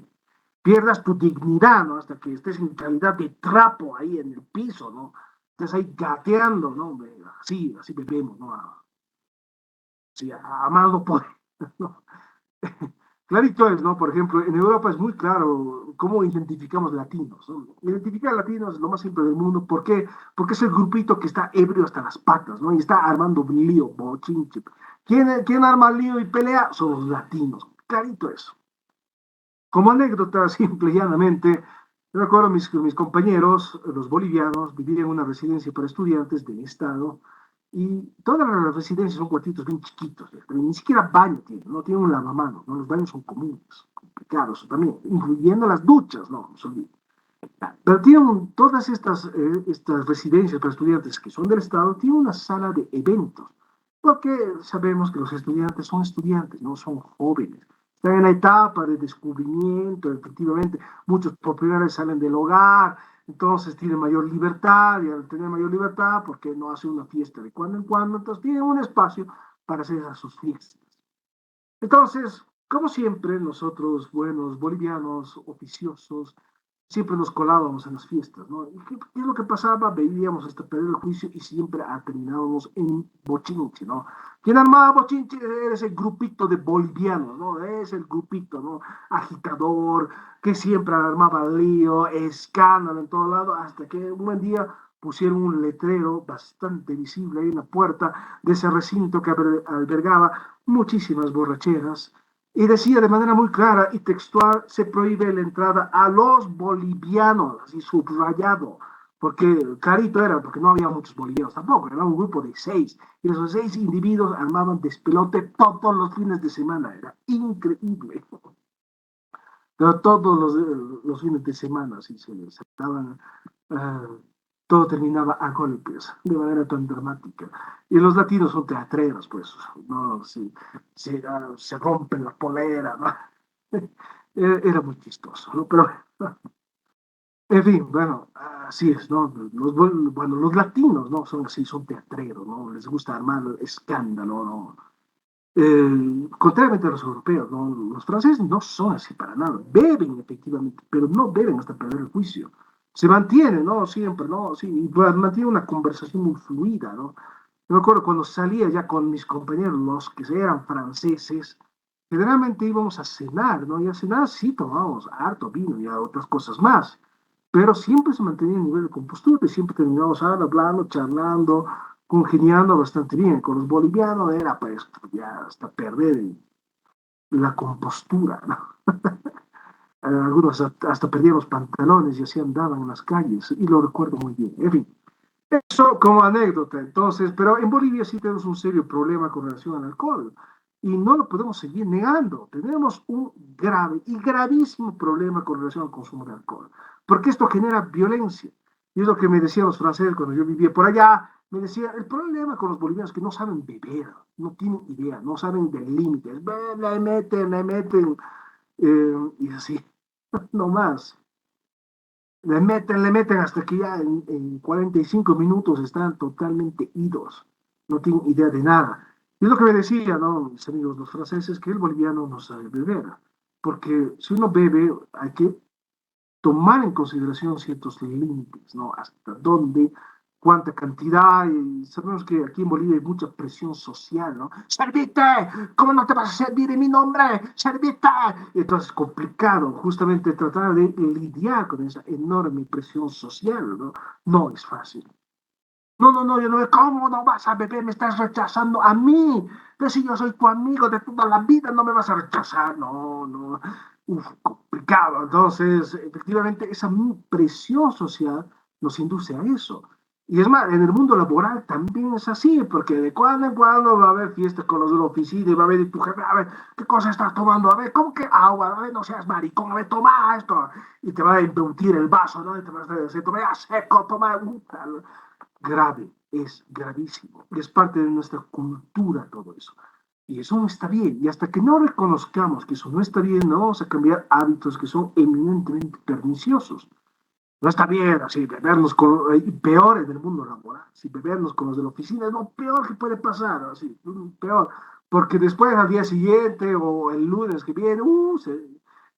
S1: pierdas tu dignidad, ¿no? Hasta que estés en calidad de trapo ahí en el piso, ¿no? Estés ahí gateando, ¿no? Así bebemos, ¿no? Sí, a más no poder, ¿no? Clarito es, ¿no? Por ejemplo, en Europa es muy claro cómo identificamos latinos, ¿no? Identificar latinos es lo más simple del mundo. ¿Por qué? Porque es el grupito que está ebrio hasta las patas, ¿no? Y está armando un lío, bochinche. ¿Quién arma lío y pelea? Son los latinos. Clarito eso. Como anécdota, simple y llanamente, yo recuerdo mis compañeros, los bolivianos, vivían en una residencia para estudiantes del Estado y todas las residencias son cuartitos bien chiquitos, ni siquiera baño tienen, no tienen un lavamanos, ¿no? Los baños son comunes, complicados también, incluyendo las duchas, ¿no? Pero tienen todas estas residencias para estudiantes que son del Estado, tienen una sala de eventos, porque sabemos que los estudiantes son estudiantes, no son jóvenes, Están en la etapa de descubrimiento, efectivamente. Muchos por primera vez salen del hogar, entonces tienen mayor libertad, y al tener mayor libertad, ¿por qué no hace una fiesta de cuando en cuando? Entonces tienen un espacio para hacer esas sus fiestas. Entonces, como siempre, nosotros, buenos bolivianos, oficiosos, siempre nos colábamos en las fiestas, ¿no? ¿Y qué es lo que pasaba? Veíamos hasta perder el juicio y siempre terminábamos en bochinche, ¿no? ¿Quién armaba bochinche? Era ese grupito de bolivianos, ¿no? Es el grupito, ¿no? Agitador, que siempre armaba lío, escándalo en todo lado, hasta que un buen día pusieron un letrero bastante visible ahí en la puerta de ese recinto que albergaba muchísimas borracheras, y decía de manera muy clara y textual: se prohíbe la entrada a los bolivianos, así subrayado, porque clarito era, porque no había muchos bolivianos tampoco, era un grupo de 6, y esos 6 individuos armaban despelote todos los fines de semana, era increíble. Pero todos los fines de semana, si se les estaban, uh, todo terminaba a golpes, de manera tan dramática. Y los latinos son teatreros, pues, no, se rompen la polera, ¿no? Era muy chistoso, ¿no? Pero, en fin, bueno, así es, ¿no? Bueno, los latinos, ¿no? Son así, son teatreros, ¿no? Les gusta armar escándalo, ¿no? Contrariamente a los europeos, ¿no? Los franceses no son así para nada. Beben, efectivamente, pero no beben hasta perder el juicio. Se mantiene, ¿no? Siempre, ¿no? Sí, y mantiene una conversación muy fluida, ¿no? Yo me acuerdo cuando salía ya con mis compañeros, los que eran franceses, generalmente íbamos a cenar, ¿no? Y a cenar sí tomábamos harto vino y otras cosas más, pero siempre se mantenía el nivel de compostura y siempre terminábamos hablando, charlando, congeniando bastante bien. Con los bolivianos era pues ya hasta perder la compostura, ¿no? Algunos hasta perdían los pantalones y así andaban en las calles, y lo recuerdo muy bien. En fin, eso como anécdota, entonces, pero en Bolivia sí tenemos un serio problema con relación al alcohol y no lo podemos seguir negando. Tenemos un grave y gravísimo problema con relación al consumo de alcohol, porque esto genera violencia. Y es lo que me decían los franceses cuando yo vivía por allá. Me decía, el problema con los bolivianos es que no saben beber, no tienen idea, no saben del límite. Y así, no más. Le meten hasta que ya en 45 minutos están totalmente idos, no tienen idea de nada. Y es lo que me decían, ¿no? Mis amigos los franceses, que el boliviano no sabe beber, porque si uno bebe hay que tomar en consideración ciertos límites, ¿no? Hasta dónde, cuánta cantidad, y sabemos que aquí en Bolivia hay mucha presión social, ¿no? ¡Servite! ¿Cómo no te vas a servir en mi nombre? ¡Servite! Entonces es complicado justamente tratar de lidiar con esa enorme presión social, ¿no? No es fácil. No, no, no, yo no, ¿cómo no vas a beber? Me estás rechazando a mí. Pero si yo soy tu amigo de toda la vida, no me vas a rechazar. No, no. Uf, complicado. Entonces, efectivamente, esa presión social nos induce a eso. Y es más, en el mundo laboral también es así, porque de cuando en cuando va a haber fiestas con los de la oficina y va a haber tu jefe, a ver, ¿qué cosa estás tomando? A ver, ¿cómo que agua? A ver, no seas maricón, a ver, toma esto. Y te va a embrutir el vaso, ¿no? Y te va a decir, toma ya seco, toma grave, es gravísimo. Y es parte de nuestra cultura todo eso. Y eso no está bien. Y hasta que no reconozcamos que eso no está bien, no vamos a cambiar hábitos que son eminentemente perniciosos. No está bien así, bebernos con, peor en el mundo laboral, si bebernos con los de la oficina es lo peor que puede pasar, así, peor, porque después al día siguiente o el lunes que viene,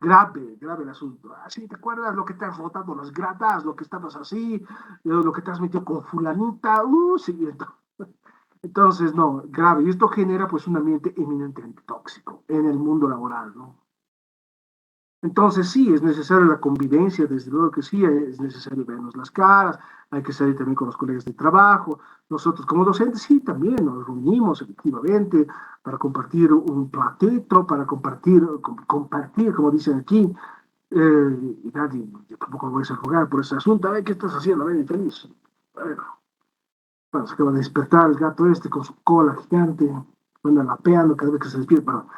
S1: grave, grave el asunto. Así, ¿te acuerdas lo que te has rotado las gratas, lo que estabas así, lo que te has metido con fulanita? Sí, entonces, no, grave. Y esto genera pues un ambiente eminentemente tóxico en el mundo laboral, ¿no? Entonces sí, es necesaria la convivencia, desde luego que sí, es necesario vernos las caras, hay que salir también con los colegas de trabajo. Nosotros como docentes sí, también nos reunimos efectivamente para compartir un platito, para compartir, como dicen aquí. Y nadie, yo tampoco voy a jugar por ese asunto. A ver, ¿qué estás haciendo? A ver, infeliz. Bueno, se acaba de despertar el gato este con su cola gigante, anda lapeando cada vez que se despierta. Bueno,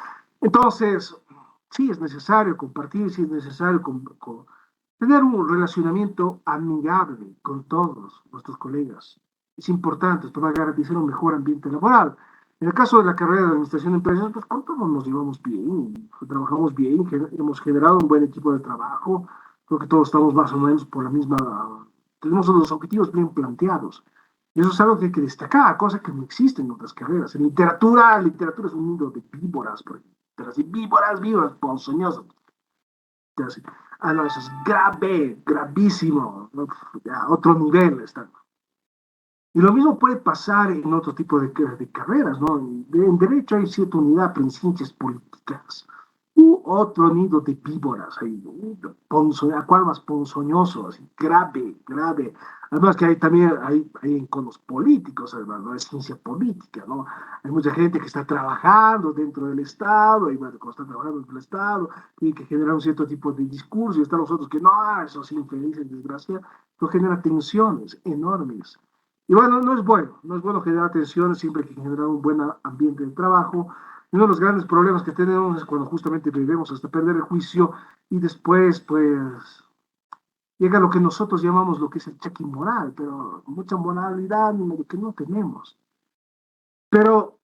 S1: entonces, sí es necesario compartir, sí es necesario tener un relacionamiento amigable con todos nuestros colegas. Es importante para garantizar un mejor ambiente laboral. En el caso de la carrera de administración de empresas, pues con todos nos llevamos bien, trabajamos bien, hemos generado un buen equipo de trabajo, creo que todos estamos más o menos por la misma, tenemos los objetivos bien planteados. Y eso es algo que hay que destacar, cosa que no existe en otras carreras. En literatura es un mundo de víboras, por ejemplo. Pero así, víboras, víboras, ponzoñosas. Así. Ah, no, eso es grave, gravísimo. ¿No? Ya, otro nivel está. Y lo mismo puede pasar en otro tipo de carreras, ¿no? En derecho hay cierta unidad, pero en ciencias políticas, u otro nido de víboras, ahí, a cual más ponzoñoso, así, grave, grave. Además que hay también hay enconos políticos, además, ¿no? Es ciencia política, ¿no? Hay mucha gente que está trabajando dentro del Estado, y bueno, cuando está trabajando dentro del Estado, tiene que generar un cierto tipo de discurso, y están los otros que no, esos infelices, desgracia, eso genera tensiones enormes. Y bueno, no es bueno generar tensiones, siempre hay que generar un buen ambiente de trabajo. Y uno de los grandes problemas que tenemos es cuando justamente debemos hasta perder el juicio y después, pues, llega lo que nosotros llamamos lo que es el cheque moral, pero mucha moralidad que no tenemos. Pero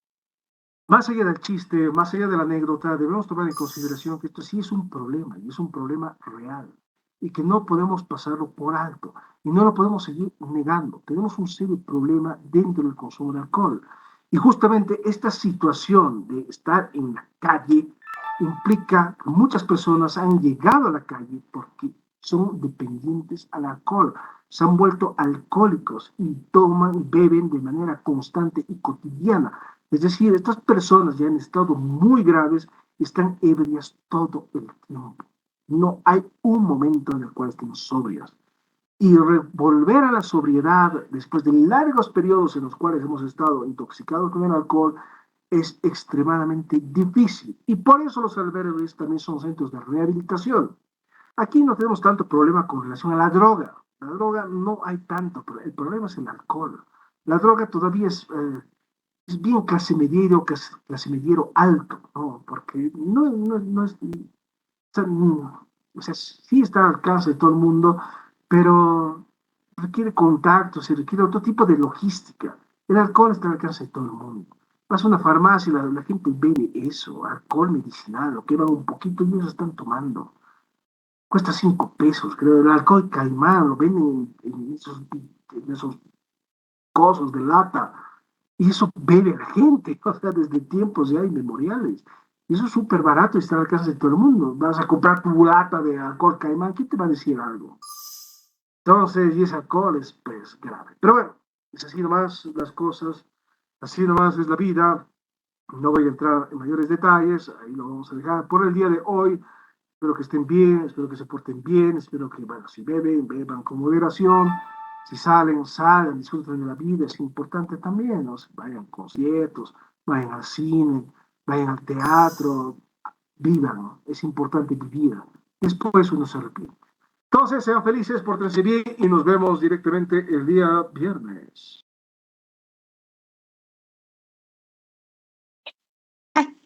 S1: más allá del chiste, más allá de la anécdota, debemos tomar en consideración que esto sí es un problema y es un problema real y que no podemos pasarlo por alto y no lo podemos seguir negando. Tenemos un serio problema dentro del consumo de alcohol y justamente esta situación de estar en la calle implica que muchas personas han llegado a la calle porque son dependientes al alcohol, se han vuelto alcohólicos y toman y beben de manera constante y cotidiana. Es decir, estas personas ya en estado muy graves están ebrias todo el tiempo. No hay un momento en el cual estén sobrias. Y volver a la sobriedad después de largos periodos en los cuales hemos estado intoxicados con el alcohol es extremadamente difícil. Y por eso los albergues también son centros de rehabilitación. Aquí no tenemos tanto problema con relación a la droga. La droga no hay tanto, el problema es el alcohol. La droga todavía es bien clase mediero alto, ¿no? Porque no es, o sea, sí está al alcance de todo el mundo, pero requiere contacto, se requiere otro tipo de logística. El alcohol está al alcance de todo el mundo. Vas a una farmacia y la gente bebe eso, alcohol medicinal, lo que van un poquito y ellos están tomando. Cuesta 5 pesos, creo. El alcohol caimán lo venden en esos cosos de lata. Y eso bebe la gente, o sea, desde tiempos ya inmemoriales. Y eso es súper barato y está al alcance de todo el mundo. Vas a comprar tu lata de alcohol caimán, ¿quién te va a decir algo? Entonces, y ese alcohol es pues grave. Pero bueno, es así nomás las cosas, así nomás es la vida. No voy a entrar en mayores detalles, ahí lo vamos a dejar por el día de hoy. Espero que estén bien, espero que se porten bien, espero que, bueno, si beben, beban con moderación, si salen, salgan, disfruten de la vida, es importante también, ¿no? Vayan a conciertos, vayan al cine, vayan al teatro, vivan, ¿no? Es importante vivir, después uno se arrepiente. Entonces, sean felices, pórtense bien y nos vemos directamente el día viernes.
S2: Ay,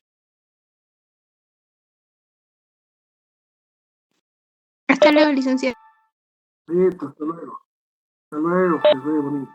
S2: hasta luego, licenciado.
S1: Listo, hasta luego, que les vaya bonito.